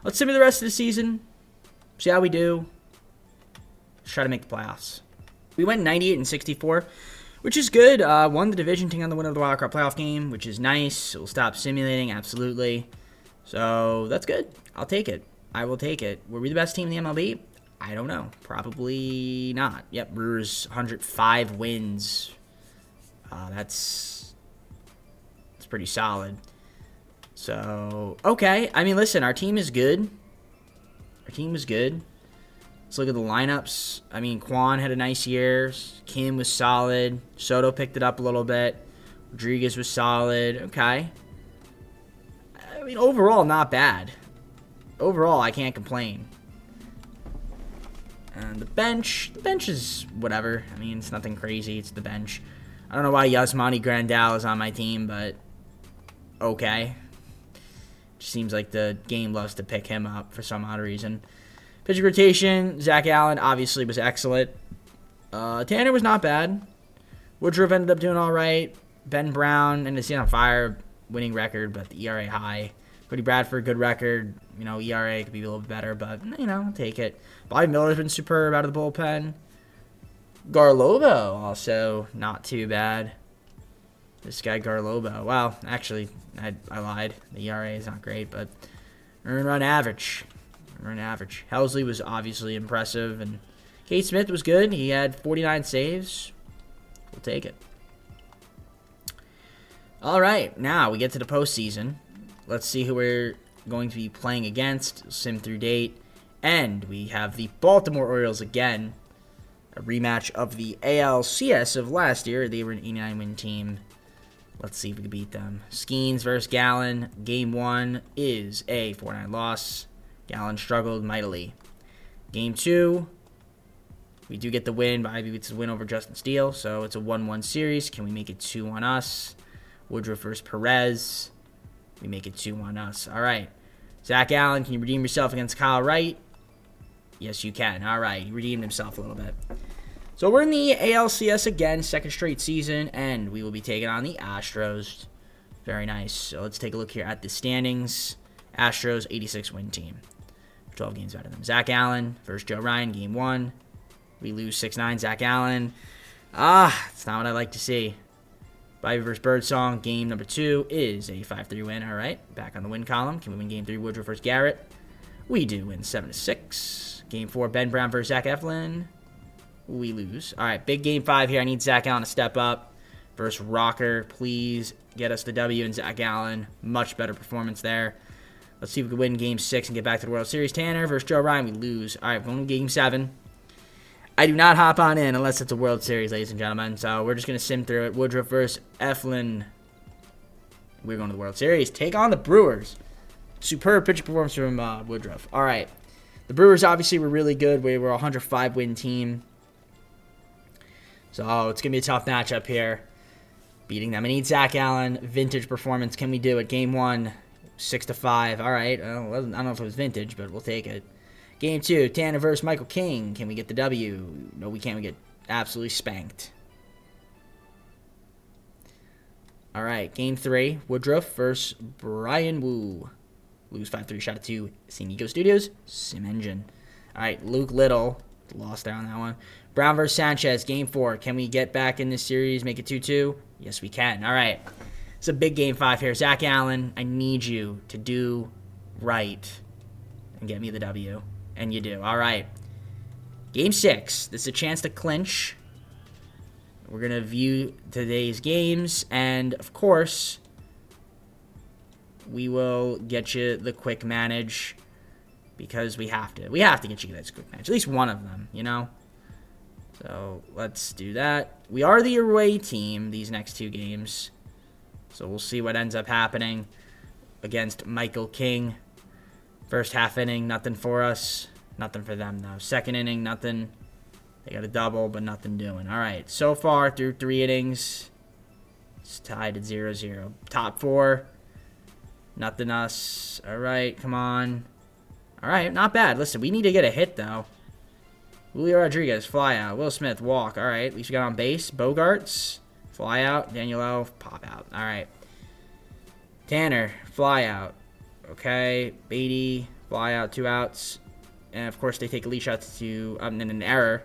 Let's simulate the rest of the season. See how we do. Let's try to make the playoffs. We went 98-64, which is good. Won the division, taking on the winner of the Wild Card playoff game, which is nice. We'll stop simulating, absolutely. So that's good. I'll take it. I will take it. Were we the best team in the MLB? I don't know. Probably not. Yep, Brewers 105 wins. That's pretty solid. So, okay. I mean, listen, our team is good. Our team is good. Let's look at the lineups. I mean, Quan had a nice year. Kim was solid. Soto picked it up a little bit. Rodriguez was solid. Okay. I mean, overall, not bad. Overall, I can't complain. And the bench is whatever. I mean, it's nothing crazy. It's the bench. I don't know why Yasmani Grandal is on my team, but okay. Just seems like the game loves to pick him up for some odd reason. Pitching rotation, Zach Allen obviously was excellent. Tanner was not bad. Woodruff ended up doing all right. Ben Brown and the season on fire, winning record, but the ERA high. Cody Bradford, good record. You know, ERA could be a little bit better, but, you know, I'll take it. Bobby Miller's been superb out of the bullpen. Garlobo also not too bad. This guy Garlobo. Well, actually, I lied. The ERA is not great, but earned run average. Earned average. Helsley was obviously impressive, and Kate Smith was good. He had 49 saves. We'll take it. All right, now we get to the postseason. Let's see who we're going to be playing against. Sim through date. And we have the Baltimore Orioles again. A rematch of the ALCS of last year. They were an 89-win team. Let's see if we can beat them. Skeens versus Gallen. Game 1 is a 4-9 loss. Gallen struggled mightily. Game 2, we do get the win, but Ivy gets the win over Justin Steele. So it's a 1-1 series. Can we make it 2 on us? Woodruff versus Perez. We make it 2 on us. All right. Zach Allen, can you redeem yourself against Kyle Wright? Yes, you can. All right. He redeemed himself a little bit. So we're in the ALCS again, second straight season, and we will be taking on the Astros. Very nice. So let's take a look here at the standings. Astros, 86-win team. 12 games better than them. Zach Allen versus Joe Ryan, game 1. We lose 6-9. Zach Allen. It's not what I like to see. Bobby versus Birdsong, game number 2 is a 5-3 win. All right, back on the win column. Can we win game 3? Woodruff versus Garrett. We do win 7-6. Game 4, Ben Brown versus Zach Eflin. We lose. All right, big game 5 here. I need Zach Allen to step up versus Rocker. Please get us the W. And Zach Allen, much better performance there. Let's see if we can win game 6 and get back to the World Series. Tanner versus Joe Ryan. We lose. All right, we're going to game 7. I do not hop on in unless it's a World Series, ladies and gentlemen. So we're just going to sim through it. Woodruff versus Eflin. We're going to the World Series. Take on the Brewers. Superb pitching performance from Woodruff. All right. The Brewers obviously were really good. We were a 105-win team. So it's going to be a tough matchup here. Beating them. I need Zach Allen. Vintage performance. Can we do it? Game 1, 6-5. All right. I don't know if it was vintage, but we'll take it. Game 2, Tanner versus Michael King. Can we get the W? No, we can't. We get absolutely spanked. All right, Game 3, Woodruff versus Brian Wu. Lose 5-3, shot at 2. San Diego Studios, Sim Engine. All right, Luke Little. Lost there on that one. Brown versus Sanchez, Game 4. Can we get back in this series, make it 2-2? Yes, we can. All right. It's a big Game 5 here. Zach Allen, I need you to do right and get me the W. And you do. All right. Game 6. This is a chance to clinch. We're going to view today's games. And, of course, we will get you the quick manage because we have to. We have to get you guys quick manage. At least one of them, you know? So, let's do that. We are the away team these next 2 games. So, we'll see what ends up happening against Michael King. First half inning, nothing for us. Nothing for them, though. Second inning, nothing. They got a double, but nothing doing. All right, so far through 3 innings, it's tied at 0-0. Top 4, nothing us. All right, come on. All right, not bad. Listen, we need to get a hit, though. Julio Rodriguez, fly out. Will Smith, walk. All right, at least we got on base. Bogarts, fly out. Daniel O, pop out. All right. Tanner, fly out. Okay, Beatty, fly out, 2 outs. And, of course, they take a lead shot to and then an error.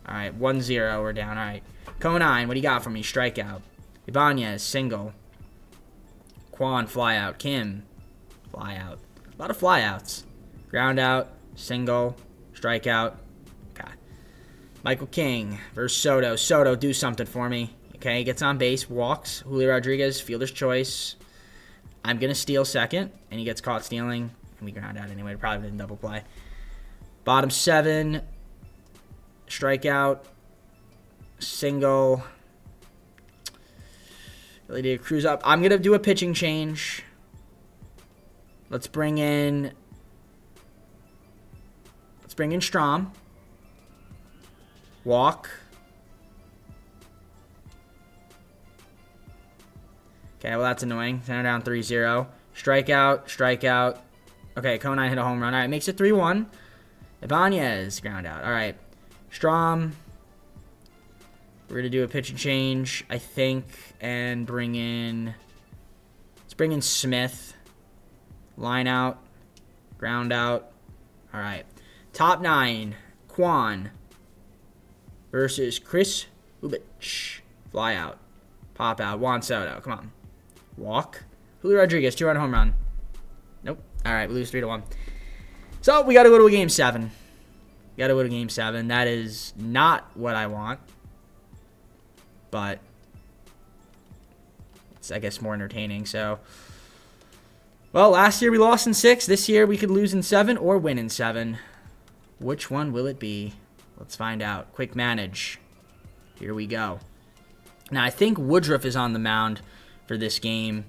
All right, 1-0, we're down. All right, Conine, what do you got for me? Strikeout. Ibanez, single. Quan, fly out. Kim, fly out. A lot of fly outs. Ground out, single, strikeout. Okay. Michael King versus Soto. Soto, do something for me. Okay, gets on base, walks. Julio Rodriguez, fielder's choice. I'm going to steal second, and he gets caught stealing, and we ground out anyway. Probably didn't double play. Bottom 7, strikeout, single. Really need to cruise up. I'm going to do a pitching change. Let's bring in Strom. Walk. Okay, well, that's annoying. Center down 3-0. Strikeout, strikeout. Okay, Conine hit a home run. All right, makes it 3-1. Ibanez, ground out. All right. Strom. We're going to do a pitching change, I think, and let's bring in Smith. Line out. Ground out. All right. Top 9. Quan versus Chris Ubich. Fly out. Pop out. Juan Soto. Come on. Walk. Julio Rodriguez, 2-run home run. Nope. All right, we lose 3-1. So we got to go to a game 7. That is not what I want, but it's, I guess, more entertaining. So, well, last year we lost in 6. This year we could lose in 7 or win in 7. Which one will it be? Let's find out. Quick manage. Here we go. Now, I think Woodruff is on the mound for this game.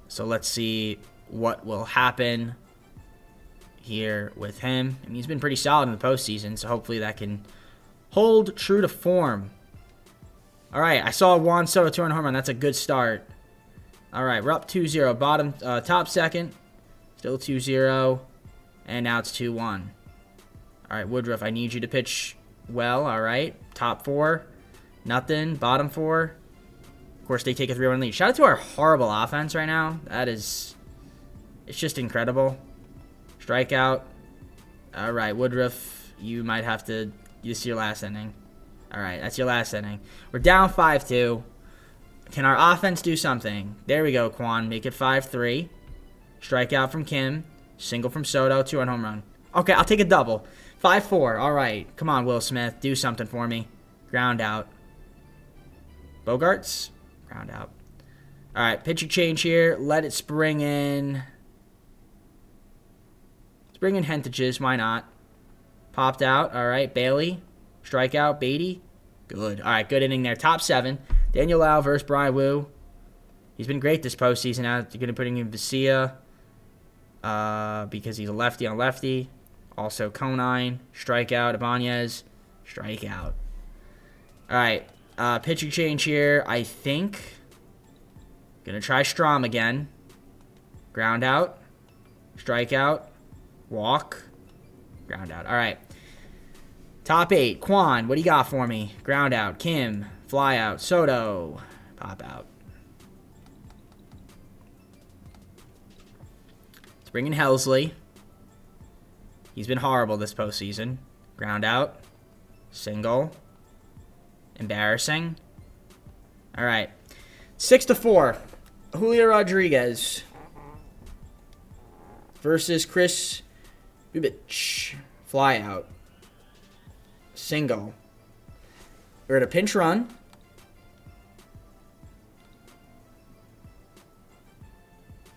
So let's see what will happen here with him. I mean, he's been pretty solid in the postseason, so hopefully that can hold true to form. All right, I saw Juan Soto 2-run home run. That's a good start. All right, we're up 2-0. Bottom, top second, still 2-0, and now it's 2-1. All right, Woodruff, I need you to pitch well. All right, top 4, nothing. Bottom 4. Of course, they take a 3-1 lead. Shout out to our horrible offense right now. It's just incredible. Strikeout. All right, Woodruff, you might have to. This is your last inning. All right, that's your last inning. We're down 5-2. Can our offense do something? There we go, Quan. Make it 5-3. Strikeout from Kim. Single from Soto. 2-run home run. Okay, I'll take a double. 5-4. All right. Come on, Will Smith. Do something for me. Ground out. Bogarts. Ground out. All right, pitching change here. Let it spring in. Bring in Hentages, why not? Popped out, all right. Bailey, strikeout. Beatty, good. All right, good inning there. Top 7. Daniel Lau versus Brian Wu. He's been great this postseason. Now you're going to put in Vesia because he's a lefty on lefty. Also, Conine, strikeout. Ibanez, strikeout. All right, pitching change here. I think going to try Strom again. Ground out, strikeout. Walk. Ground out. All right. Top 8. Quan, what do you got for me? Ground out. Kim. Fly out. Soto. Pop out. Let's bring in Helsley. He's been horrible this postseason. Ground out. Single. Embarrassing. All right. 6-4. Julio Rodriguez versus Chris Ubich. Fly out. Single. We're at a pinch run.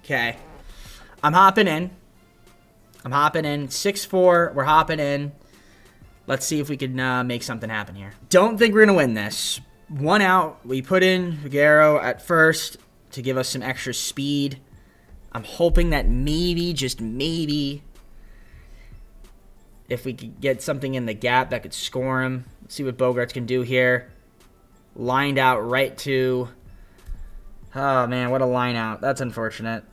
Okay. I'm hopping in. 6-4. We're hopping in. Let's see if we can make something happen here. Don't think we're going to win this. 1 out. We put in Figueroa at first to give us some extra speed. I'm hoping that maybe, just maybe, if we could get something in the gap that could score him. Let's see what Bogarts can do here. Lined out right to... Oh, man, what a line out. That's unfortunate.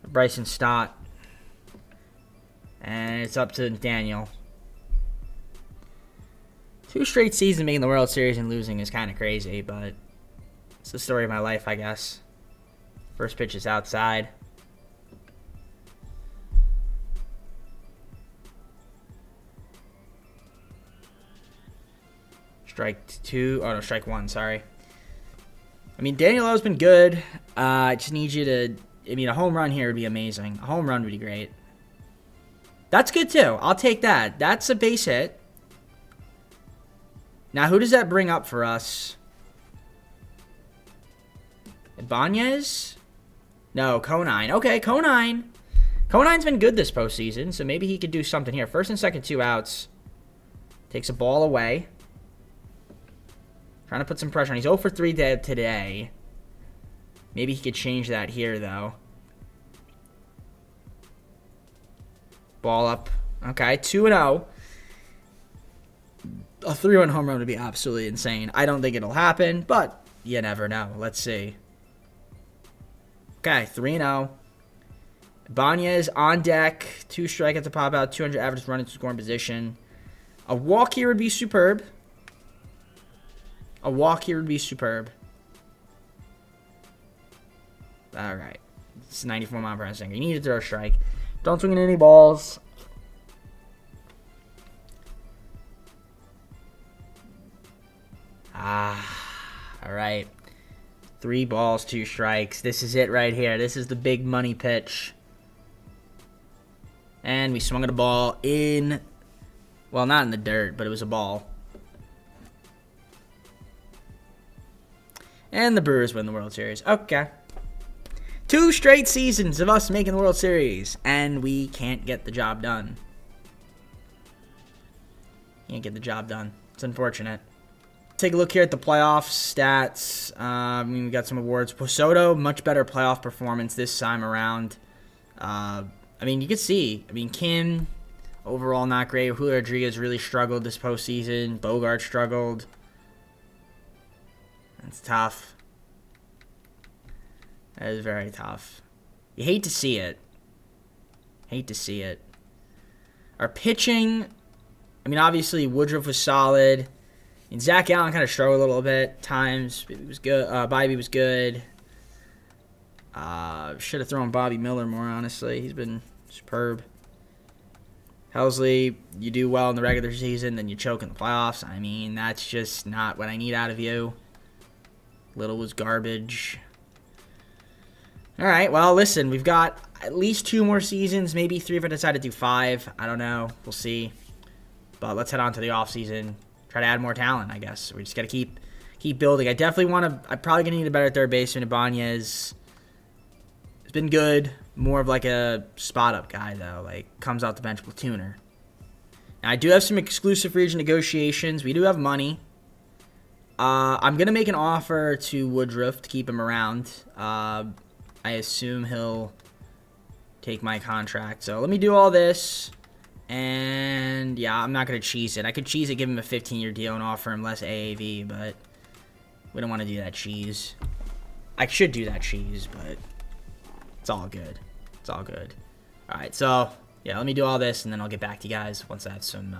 Bryson Stott. And it's up to Daniel. 2 straight seasons making the World Series and losing is kind of crazy, but it's the story of my life, I guess. First pitch is outside. Strike 1, sorry. I mean, Daniel O's been good. I just need you to I mean, a home run here would be amazing. A home run would be great. That's good, too. I'll take that. That's a base hit. Now, who does that bring up for us? Ibanez? No, Conine. Okay, Conine. Conine's been good this postseason, so maybe he could do something here. First and second, 2 outs. Takes a ball away. Trying to put some pressure on. He's 0 for 3 today. Maybe he could change that here, though. Ball up. Okay, 2-0. A 3-run home run would be absolutely insane. I don't think it'll happen, but you never know. Let's see. Okay, 3-0. Ibanez on deck. 2 strikeouts to pop out. 200 average running to scoring position. A walk here would be superb. A walk here would be superb. All right. It's 94 mile per hour second. You need to throw a strike. Don't swing in any balls. All right. 3 balls, 2 strikes. This is it right here. This is the big money pitch. And we swung at a ball in, well, not in the dirt, but it was a ball. And the Brewers win the World Series. Okay. 2 straight seasons of us making the World Series, and we can't get the job done. Can't get the job done. It's unfortunate. Take a look here at the playoff stats. I mean, we got some awards. Soto, much better playoff performance this time around. I mean, you can see. I mean, Kim, overall not great. Julio Rodriguez really struggled this postseason. Bogart struggled. That's tough. That is very tough. You hate to see it. Hate to see it. Our pitching, I mean, obviously Woodruff was solid. And Zach Allen kind of struggled a little bit times. It was good. Bobby was good. Should have thrown Bobby Miller more, honestly. He's been superb. Helsley, you do well in the regular season, then you choke in the playoffs. I mean, that's just not what I need out of you. Little was garbage. All right, well, listen, we've got at least 2 more seasons, maybe 3 if I decide to do 5. I don't know. We'll see. But let's head on to the offseason. Try to add more talent, I guess. We just got to keep building. I definitely want to – I'm probably going to need a better third baseman. Ibanez has been good. More of like a spot-up guy, though. Like, comes out the bench platooner. Now, I do have some exclusive free agent negotiations. We do have money. I'm going to make an offer to Woodruff to keep him around. I assume he'll take my contract. So let me do all this. And, yeah, I'm not going to cheese it. I could cheese it, give him a 15-year deal and offer him less AAV, but we don't want to do that cheese. I should do that cheese, but it's all good. It's all good. All right, so, yeah, let me do all this, and then I'll get back to you guys once I have some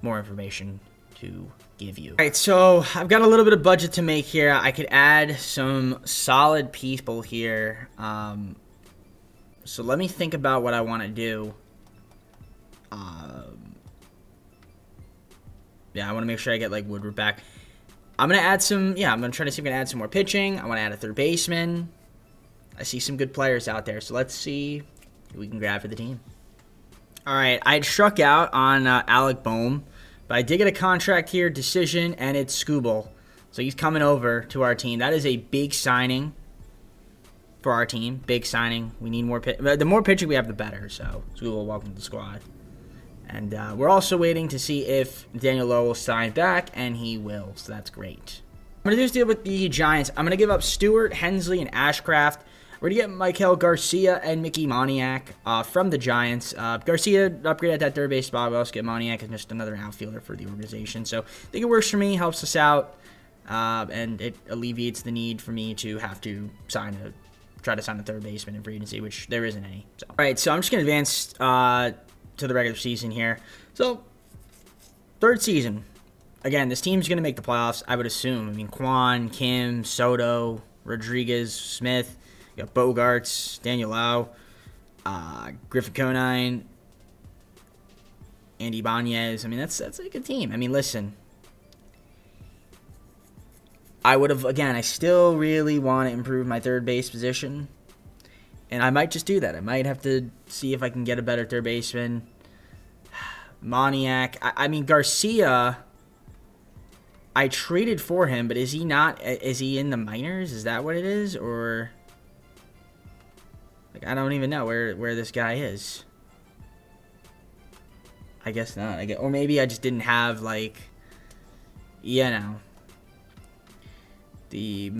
more information to give you. All right, so I've got a little bit of budget to make here. I could add some solid people here. So let me think about what I want to do. Yeah, I want to make sure I get, like, Woodruff back. I'm going to add some, I'm going to try to see if I can add some more pitching. I want to add a third baseman. I see some good players out there, so let's see who we can grab for the team. All right, I had struck out on Alec Boehm, but I did get a contract here, decision, and it's Skubal. So he's coming over to our team. That is a big signing for our team. Big signing. We need more the more pitching we have, the better. So Skubal, welcome to the squad. And we're also waiting to see if Daniel Lowe will sign back, and he will, so that's great. I'm going to do this deal with the Giants. I'm going to give up Stewart, Hensley, and Ashcraft. We're going to get Michael Garcia and Mickey Moniak from the Giants. Garcia upgraded at that third base spot. We also get Moniak as just another outfielder for the organization. So I think it works for me, helps us out, and it alleviates the need for me to have to try to sign a third baseman in free agency, which there isn't any. So. All right, so I'm just going to advance to the regular season here. So, third season. Again, this team's going to make the playoffs, I would assume. I mean, Kwan, Kim, Soto, Rodriguez, Smith, you got Bogarts, Daniel Lau, Griffin Conine, Andy Ibanez. I mean, that's a good team. I mean, listen. I still really want to improve my third base position. And I might just do that. I might have to see if I can get a better third baseman. Moniak. I mean, Garcia, I traded for him, but is he not? Is he in the minors? Is that what it is? Or, like, I don't even know where this guy is. I guess not. Or maybe I just didn't have, like, the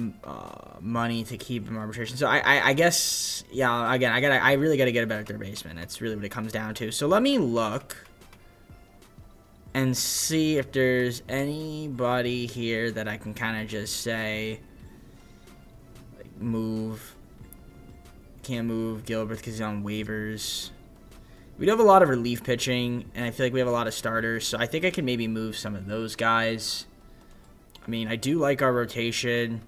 money to keep him arbitration. So I guess, yeah, again, I really got to get a better third baseman. That's really what it comes down to. So let me look and see if there's anybody here that I can kind of just say, like, move. Can't move Gilbert because he's on waivers. We do have a lot of relief pitching, and I feel like we have a lot of starters, so I think I can maybe move some of those guys. I mean, I do like our rotation.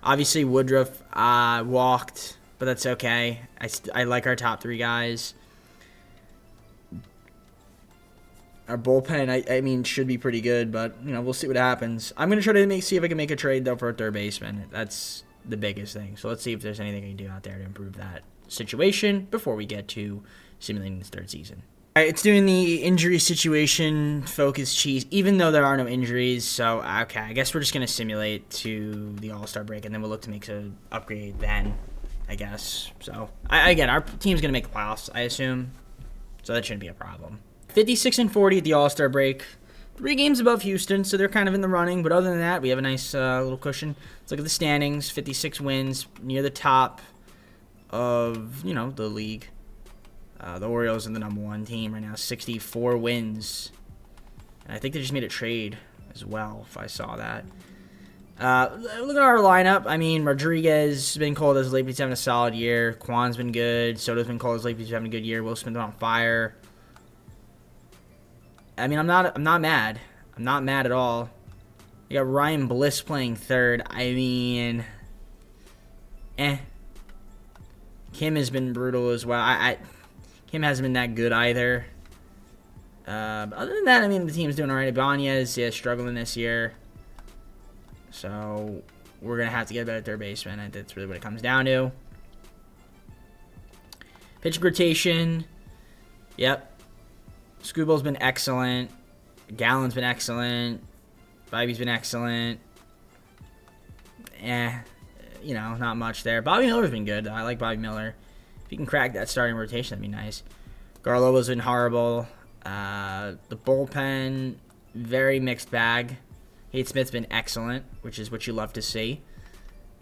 Obviously, Woodruff walked, but that's okay. I like our top 3 guys. Our bullpen, I mean, should be pretty good, but, we'll see what happens. I'm going to try to see if I can make a trade, though, for a third baseman. That's the biggest thing. So let's see if there's anything I can do out there to improve that situation before we get to simulating this third season. All right, it's doing the injury situation focus cheese, even though there are no injuries. So, okay, I guess we're just going to simulate to the All-Star break, and then we'll look to make an upgrade then, I guess. So, again, our team's going to make the playoffs, I assume. So that shouldn't be a problem. 56-40 at the All-Star break. 3 games above Houston, so they're kind of in the running. But other than that, we have a nice little cushion. Let's look at the standings. 56 wins, near the top of, the league. The Orioles are the number 1 team right now, 64 wins. And I think they just made a trade as well, if I saw that. Look at our lineup. I mean, Rodriguez has been called as late, but he's having a solid year. Kwan's been good. Soto's been called as late, but he's having a good year. Will Smith's been on fire. I mean, I'm not mad. I'm not mad at all. You got Ryan Bliss playing third. I mean, Kim has been brutal as well. Kim hasn't been that good either. But other than that, I mean, the team's doing all right. Ibanez, struggling this year. So we're going to have to get a better third baseman. That's really what it comes down to. Pitching rotation. Yep. Scooble's been excellent. Gallen's been excellent. Bobby's been excellent. Not much there. Bobby Miller's been good. I like Bobby Miller. If you can crack that starting rotation, that'd be nice. Garlobo's been horrible. The bullpen, very mixed bag. Haight Smith's been excellent, which is what you love to see.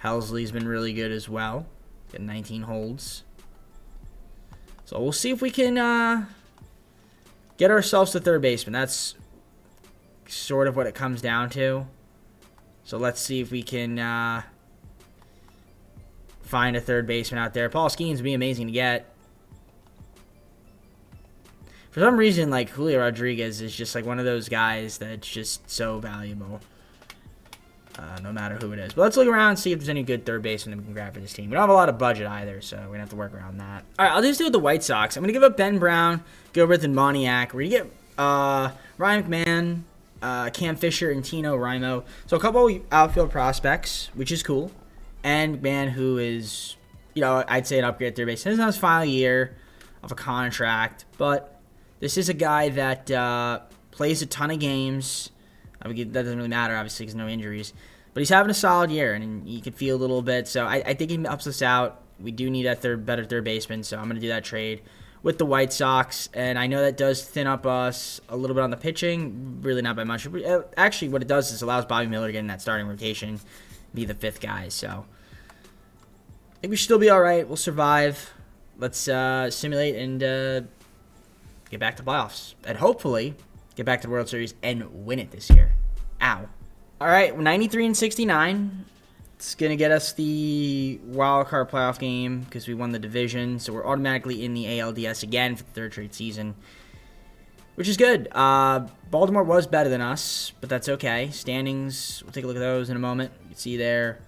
Helsley's been really good as well. Got 19 holds. So we'll see if we can get ourselves to third baseman. That's sort of what it comes down to. So let's see if we can find a third baseman out there. Paul Skeens would be amazing to get. For some reason, like, Julio Rodriguez is just like one of those guys that's just so valuable. No matter who it is. But let's look around and see if there's any good third baseman that we can grab for this team. We don't have a lot of budget either, so we're going to have to work around that. All right, I'll just do with the White Sox. I'm going to give up Ben Brown, Gilbert, and Moniak. We're going to get Ryan McMahon, Cam Fisher, and Tino Rimo. So a couple outfield prospects, which is cool. And McMahon, who is, I'd say an upgrade at third base. This is not his final year of a contract, but this is a guy that plays a ton of games. I mean, that doesn't really matter, obviously, because no injuries. But he's having a solid year, and you can feel a little bit. So I think he helps us out. We do need a better third baseman, so I'm going to do that trade with the White Sox. And I know that does thin up us a little bit on the pitching. Really not by much. Actually, what it does is allows Bobby Miller to get in that starting rotation, be the 5th guy. So I think we should still be all right. We'll survive. Let's simulate and get back to playoffs. And hopefully get back to the World Series and win it this year. Ow. All right, 93-69. It's going to get us the wild card playoff game because we won the division. So we're automatically in the ALDS again for the 3rd straight season, which is good. Baltimore was better than us, but that's okay. Standings, we'll take a look at those in a moment. You can see there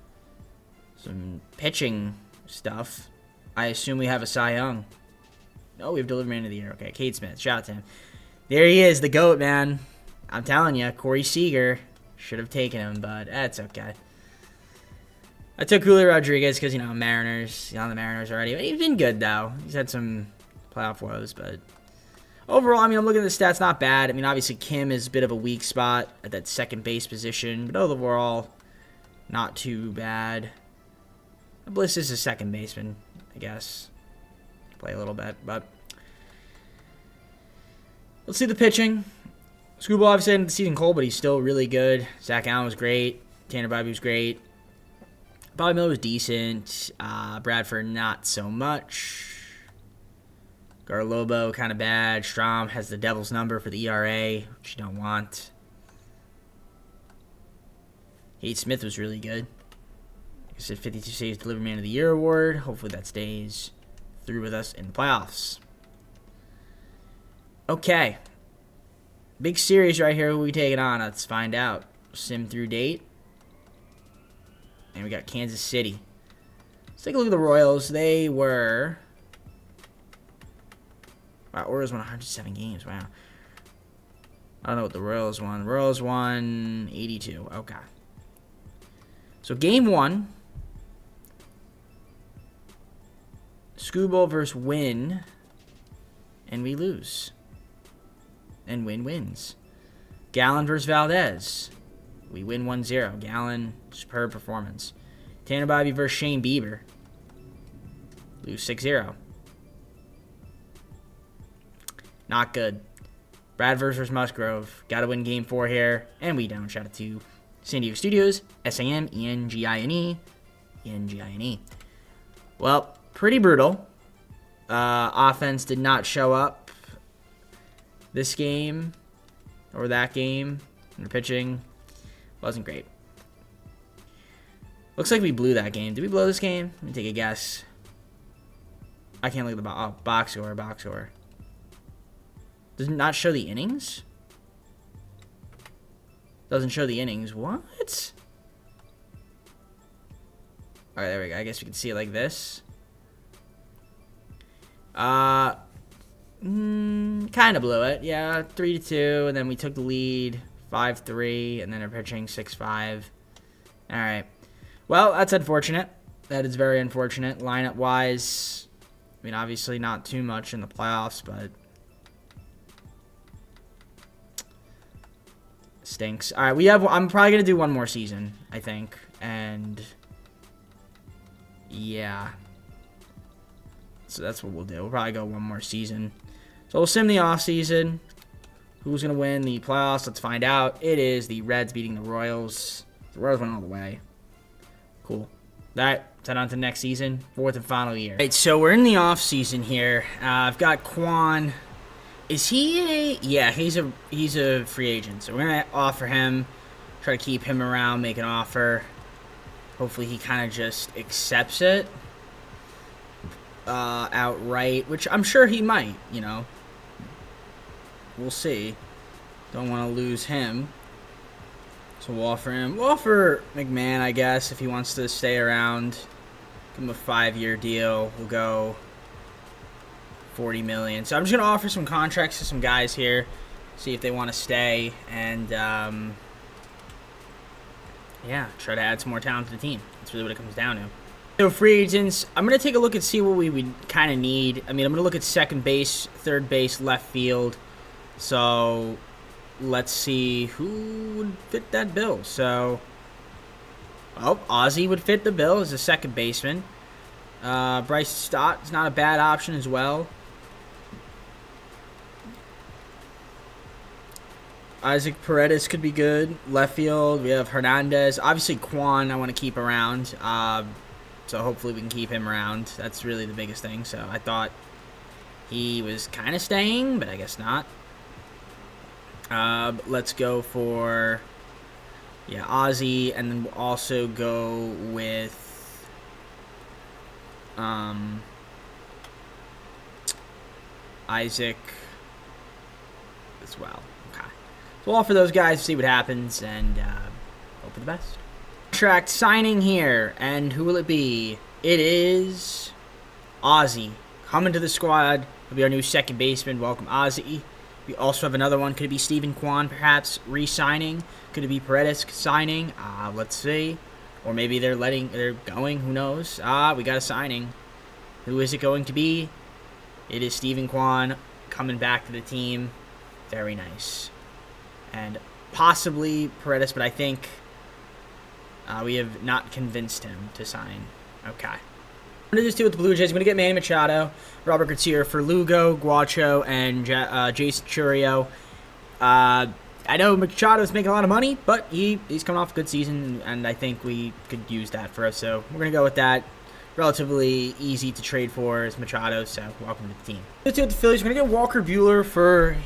some pitching stuff. I assume we have a Cy Young. No, we have Delivery Man of the Year. Okay, Cade Smith. Shout out to him. There he is, the GOAT, man. I'm telling you, Corey Seager should have taken him, but that's okay. I took Julio Rodriguez because, Mariners. He's on the Mariners already. But he's been good, though. He's had some playoff woes, but overall, I'm looking at the stats, not bad. Obviously, Kim is a bit of a weak spot at that second base position, but overall, not too bad. Bliss is a second baseman, I guess. Play a little bit, but let's see the pitching. Screwball obviously ended the season cold, but he's still really good. Zach Allen was great. Tanner Bybee was great. Bobby Miller was decent. Bradford, not so much. Garlobo, kind of bad. Strom has the devil's number for the ERA, which you don't want. Heath Smith was really good. Like I said, 52 saves, Delivery Man of the Year award. Hopefully that stays through with us in the playoffs. Okay. Big series right here. Who are we taking on? Let's find out. Sim through date. And we got Kansas City. Let's take a look at the Royals. They were... Wow, Orioles won 107 games. Wow. I don't know what the Royals won. The Royals won 82. Okay. So game 1. Screwball versus Win. And we lose. And Win wins. Gallen versus Valdez. We win 1-0. Gallen, superb performance. Tanner Bybee versus Shane Bieber. Lose 6-0. Not good. Brad versus Musgrove. Got to win game 4 here. And we don't. Shout out to San Diego Studios. SAMENGINE. ENGINE. Well, pretty brutal. Offense did not show up this game or that game. And the pitching wasn't great. Looks like we blew that game. Did we blow this game? Let me take a guess. I can't look at the box score. Does it not show the innings? Doesn't show the innings. What? Alright, there we go. I guess we can see it like this. Kind of blew it. Yeah, 3-2, and then we took the lead 5-3, and then our pitching 6-5. Alright. Well, that's unfortunate. That is very unfortunate. Lineup-wise, obviously not too much in the playoffs, but stinks. All right, I'm probably going to do one more season, I think. And yeah. So that's what we'll do. We'll probably go one more season. So we'll sim the offseason. Who's going to win the playoffs? Let's find out. It is the Reds beating the Royals. The Royals went all the way. Cool. All right, head on to the next season. 4th and final year. All right, so we're in the offseason here. I've got Quan. Is he a... Yeah, he's a free agent. So we're going to offer him, try to keep him around, make an offer. Hopefully he kind of just accepts it outright, which I'm sure he might, We'll see. Don't want to lose him. So we'll offer him. We'll offer McMahon, I guess, if he wants to stay around. Give him a 5-year deal. We'll go $40 million. So I'm just going to offer some contracts to some guys here. See if they want to stay. And, yeah, try to add some more talent to the team. That's really what it comes down to. So free agents, I'm going to take a look and see what we would kind of need. I'm going to look at second base, third base, left field. So let's see who would fit that bill. So, Ozzie would fit the bill as a second baseman. Bryce Stott is not a bad option as well. Isaac Paredes could be good. Left field, we have Hernandez. Obviously, Quan I want to keep around. So hopefully we can keep him around. That's really the biggest thing. So I thought he was kind of staying, but I guess not. Let's go for, Ozzie, and then we'll also go with, Isaac as well. Okay. So we'll offer those guys, see what happens, and hope for the best. Contract signing here, and who will it be? It is Ozzie coming to the squad. He'll be our new second baseman. Welcome, Ozzie. We also have another one. Could it be Steven Kwan, perhaps, re-signing? Could it be Paredes signing? Let's see. Or maybe they're going. Who knows? We got a signing. Who is it going to be? It is Steven Kwan coming back to the team. Very nice. And possibly Paredes, but I think we have not convinced him to sign. Okay. I'm going to just do with the Blue Jays. I'm going to get Manny Machado, Robert Garcia for Lugo, Guacho, and Jason Churio. I know Machado's making a lot of money, but he's coming off a good season, and I think we could use that for us. So we're going to go with that. Relatively easy to trade for is Machado, so welcome to the team. Let's do with the Phillies. We're going to get Walker Buehler for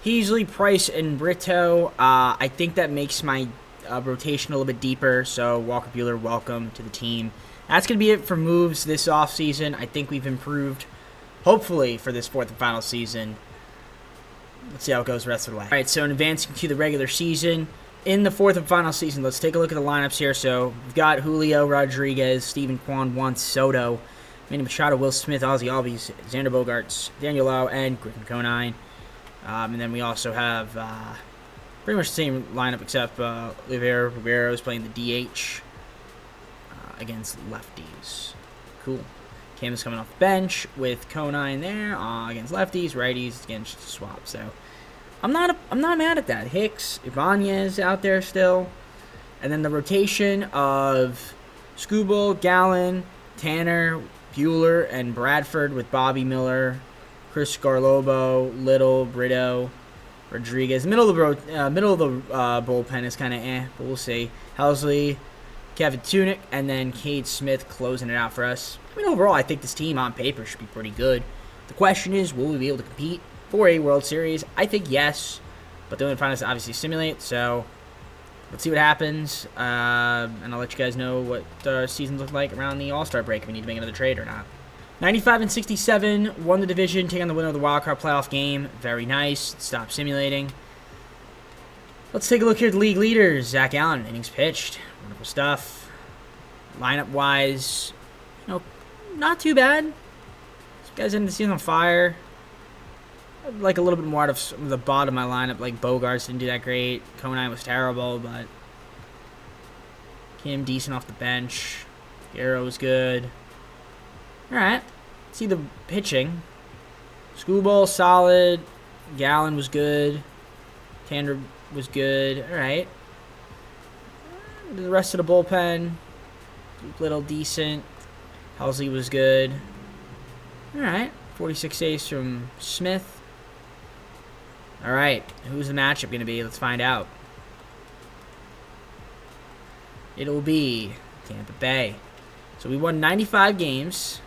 Heasley, Price, and Brito. I think that makes my rotation a little bit deeper, so Walker Buehler, welcome to the team. That's going to be it for moves this offseason. I think we've improved, hopefully, for this fourth and final season. Let's see how it goes the rest of the way. All right, so in advancing to the regular season, in the fourth and final season, let's take a look at the lineups here. So we've got Julio Rodriguez, Steven Kwan, Juan Soto, Manny Machado, Will Smith, Ozzie Albies, Xander Bogaerts, Daniel Lau, and Griffin Conine. And then we also have pretty much the same lineup except Rivera is playing the DH against lefties. Cool. Cam is coming off the bench with Conine there against lefties, righties against swap. So I'm not mad at that. Hicks, Ibanez out there still, and then the rotation of Skubal, Gallen, Tanner, Buehler, and Bradford with Bobby Miller, Chris Garlobo, Little, Brito, Rodriguez. Middle of the bullpen is kind of but we'll see. Helsley, Kevin Tunick, and then Cade Smith closing it out for us. I mean, overall, I think this team on paper should be pretty good. The question is, will we be able to compete for a World Series? I think yes, but the only final is obviously simulate, so let's see what happens, and I'll let you guys know what the season looked like around the All-Star break if we need to make another trade or not. 95-67, won the division, taking on the winner of the Wild Card playoff game. Very nice. Stop simulating. Let's take a look here at the league leaders. Zach Allen, innings pitched. Wonderful stuff. Lineup-wise, not too bad. This guy's ended the season on fire. I'd like a little bit more out of some of the bottom of my lineup. Like Bogaerts didn't do that great. Conine was terrible, but Kim decent off the bench. Guerrero was good. Alright. See the pitching. Skubal, solid. Gallen was good. Tanner was good. Alright. The rest of the bullpen, little decent. Helsley was good. Alright. 46 saves from Smith. Alright. Who's the matchup going to be? Let's find out. It'll be Tampa Bay. So we won 95 games.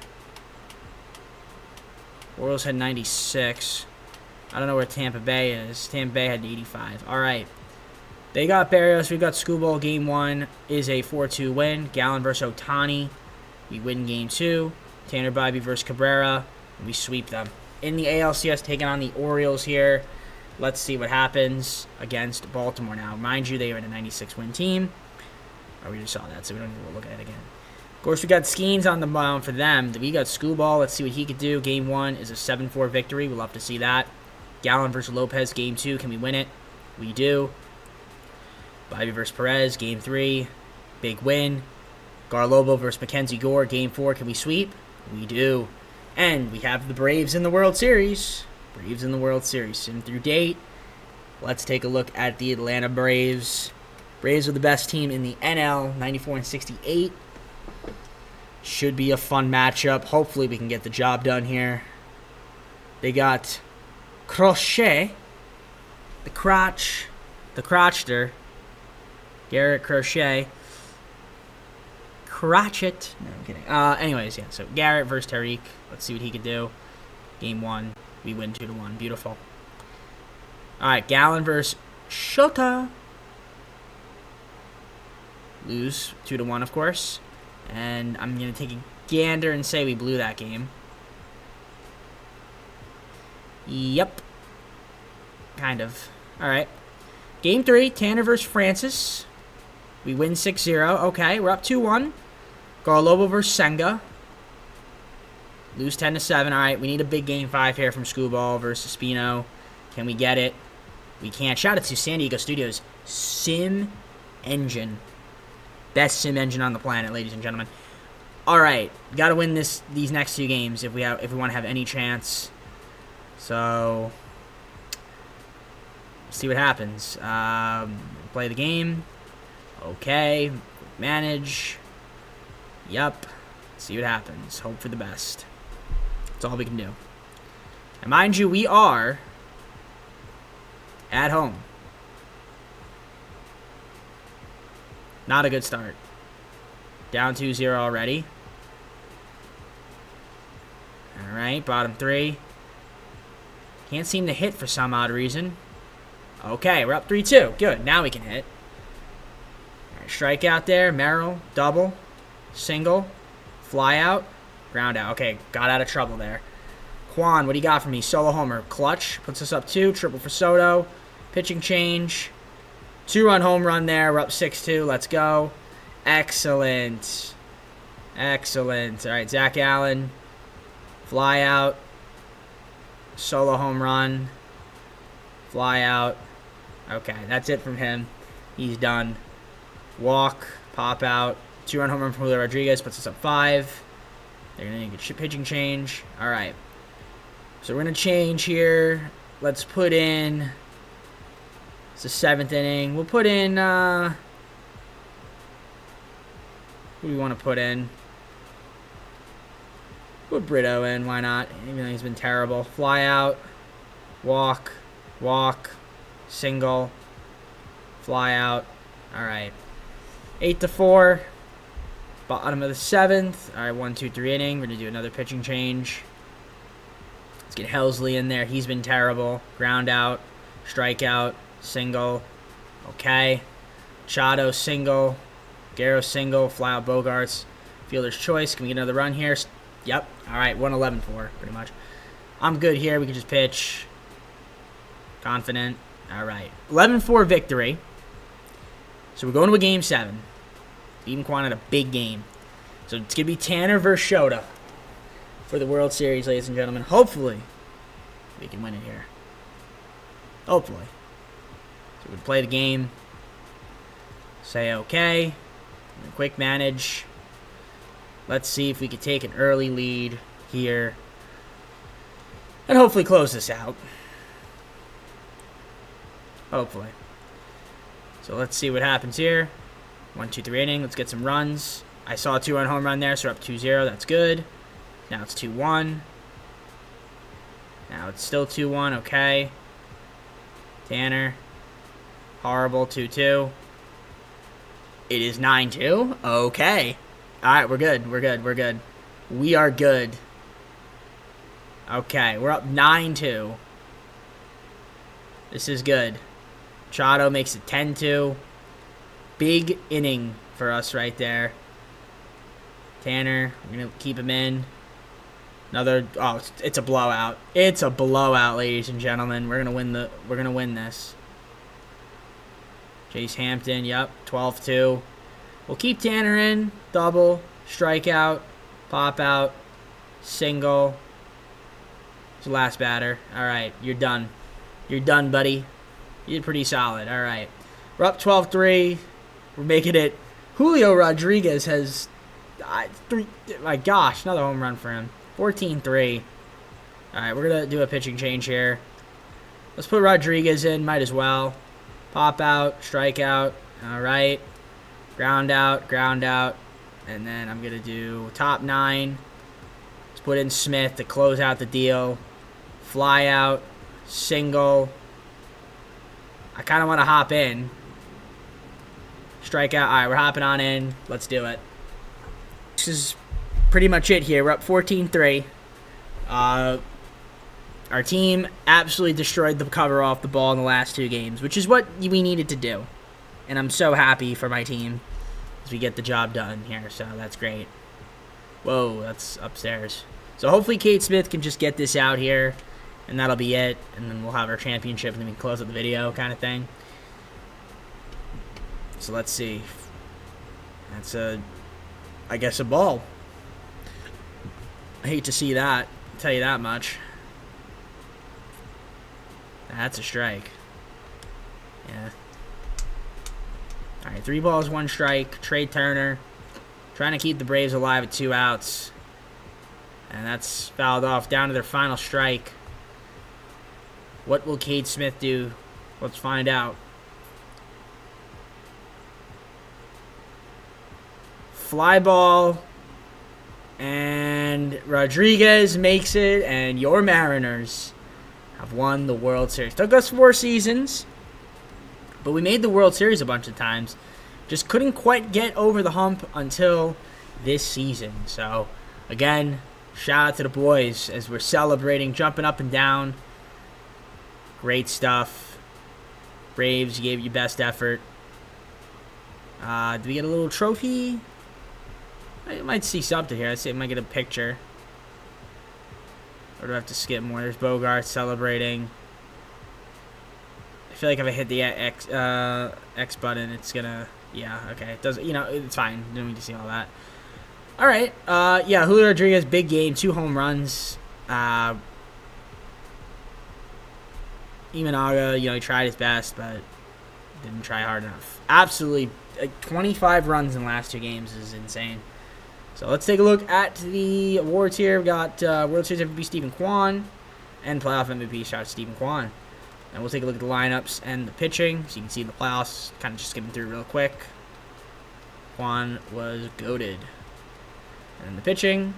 Orioles had 96. I don't know where Tampa Bay is. Tampa Bay had 85. Alright. They got Barrios. We got Skubal. Game 1 is a 4-2 win. Gallen versus Ohtani. We win Game 2. Tanner Bibee versus Cabrera. And we sweep them. In the ALCS, taking on the Orioles here. Let's see what happens against Baltimore now. Mind you, they were in a 96-win team. Oh, we just saw that, so we don't need to look at it again. Of course, we got Skeens on the mound for them. We got Skubal. Let's see what he could do. Game 1 is a 7-4 victory. We'll love to see that. Gallen versus Lopez. Game 2. Can we win it? We do. Bibee versus Perez. Game 3. Big win. Garlobo versus Mackenzie Gore. Game 4. Can we sweep? We do. And we have the Braves in the World Series. Braves in the World Series. Sim through date. Let's take a look at the Atlanta Braves. Braves are the best team in the NL. 94-68. Should be a fun matchup. Hopefully we can get the job done here. They got Crochet, the Crotchter, Garrett Crochet, Crotchet. No, I'm kidding. Anyways, yeah. So Garrett versus Tariq. Let's see what he can do. Game 1, we win 2-1. Beautiful. All right, Gallen versus Shota. Lose 2-1, of course. And I'm going to take a gander and say we blew that game. Yep. Kind of. Alright. Game 3, Tanner versus Francis. We win 6-0. Okay, we're up 2-1. Garlobo versus Senga. Lose 10-7. Alright, we need a big Game 5 here from Skubal versus Espino. Can we get it? We can't. Shout out to San Diego Studios. Sim Engine. Best sim engine on the planet, ladies and gentlemen. All right, got to win these next 2 games if we want to have any chance. So, see what happens. Play the game. Okay, manage. Yep. See what happens. Hope for the best. That's all we can do. And mind you, we are at home. Not a good start. Down 2-0 already. All right, bottom 3. Can't seem to hit for some odd reason. Okay, we're up 3-2. Good. Now we can hit. All right, strike out there. Merrill. Double. Single. Fly out. Ground out. Okay, got out of trouble there. Quan, what do you got for me? Solo homer. Clutch. Puts us up 2. Triple for Soto. Pitching change. 2-run home run there. We're up 6-2. Let's go. Excellent. Excellent. All right, Zach Allen. Fly out. Solo home run. Fly out. Okay, that's it from him. He's done. Walk. Pop out. 2-run home run from Julio Rodriguez. Puts us up 5. They're going to need a pitching change. All right. So we're going to change here. Let's put in... It's the 7th inning. We'll put in... who do we want to put in? Put Brito in. Why not? Even though he's been terrible. Fly out. Walk. Walk. Single. Fly out. All right. 8-4. Bottom of the 7th. All right, 1, 2, 3 inning. We're going to do another pitching change. Let's get Helsley in there. He's been terrible. Ground out. Strikeout. Single. Okay. Machado single. Guerrero single. Fly out Bogarts. Fielder's choice. Can we get another run here? Yep. All right, 1-11-4, pretty much. I'm good here. We can just pitch. Confident. All right. 11-4 victory. So we're going to a Game 7. Even Quan had a big game. So it's going to be Tanner versus Shota for the World Series, ladies and gentlemen. Hopefully, we can win it here. Hopefully. So we play the game. Say okay. Quick manage. Let's see if we can take an early lead here. And hopefully close this out. Hopefully. So let's see what happens here. 1, 2, 3 inning. Let's get some runs. I saw a 2-run home run there, so we're up 2-0. That's good. Now it's 2-1. Now it's still 2-1. Okay. Tanner. Horrible. 2-2. It is 9-2. Okay. All right, we're good. We're good. We're good. We are good. Okay, we're up 9-2. This is good. Machado makes it 10-2. Big inning for us right there. Tanner, we're going to keep him in. Another, oh, it's a blowout. It's a blowout, ladies and gentlemen. We're going to win this. Chase Hampton, yep, 12-2. We'll keep Tanner in. Double, strikeout, pop out, single. It's the last batter. All right, you're done. You're done, buddy. You did pretty solid. All right. We're up 12-3. We're making it. Julio Rodriguez has my gosh, another home run for him. 14-3. All right, we're going to do a pitching change here. Let's put Rodriguez in. Might as well. Pop out, strikeout. All right. Ground out. And then I'm going to do top 9. Let's put in Smith to close out the deal. Fly out. Single. I kind of want to hop in. Strikeout. All right, we're hopping on in. Let's do it. This is pretty much it here. We're up 14-3. Our team absolutely destroyed the cover off the ball in the last 2 games, which is what we needed to do. And I'm so happy for my team as we get the job done here, so that's great. Whoa, that's upstairs. So hopefully Kate Smith can just get this out here, and that'll be it. And then we'll have our championship, and then we can close out the video kind of thing. So let's see. That's I guess a ball. I hate to see that. I'll tell you that much. That's a strike. Yeah. All right, 3 balls, 1 strike. Trey Turner trying to keep the Braves alive at 2 outs. And that's fouled off down to their final strike. What will Cade Smith do? Let's find out. Fly ball. And Rodriguez makes it. And your Mariners have won the World Series. Took us 4 seasons. But we made the World Series a bunch of times. Just couldn't quite get over the hump until this season. So, again, shout out to the boys as we're celebrating, jumping up and down. Great stuff. Braves, you gave your best effort. Did we get a little trophy? I might see something here. Let's see if I might get a picture. Or do I have to skip more? There's Bogart celebrating. I feel like if I hit the X button, it's gonna... Yeah, okay. It doesn't... You know, it's fine. Don't need to see all that. All right. Yeah, Julio Rodriguez, big game. 2 home runs. Imanaga, you know, he tried his best, but didn't try hard enough. Absolutely, 25 runs in the last 2 games is insane. So let's take a look at the awards here. We've got World Series MVP Stephen Kwan and playoff MVP shout out to Stephen Kwan. And we'll take a look at the lineups and the pitching. So you can see the playoffs, kind of just skipping through real quick. Kwan was goated. And the pitching,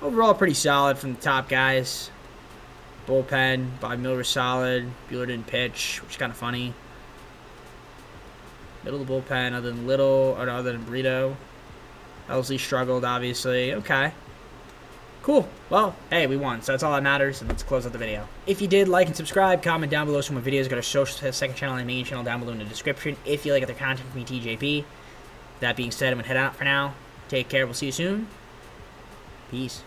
overall pretty solid from the top guys. Bullpen, Bob Miller was solid. Bueller didn't pitch, which is kind of funny. Middle of the bullpen, other than other than Brito. Elsley struggled, obviously. Okay. Cool. Well, hey, we won, so that's all that matters, and let's close out the video. If you did, like and subscribe, comment down below some more videos. Go to social second channel and main channel down below in the description if you like other content from me, TJP. That being said, I'm going to head out for now. Take care. We'll see you soon. Peace.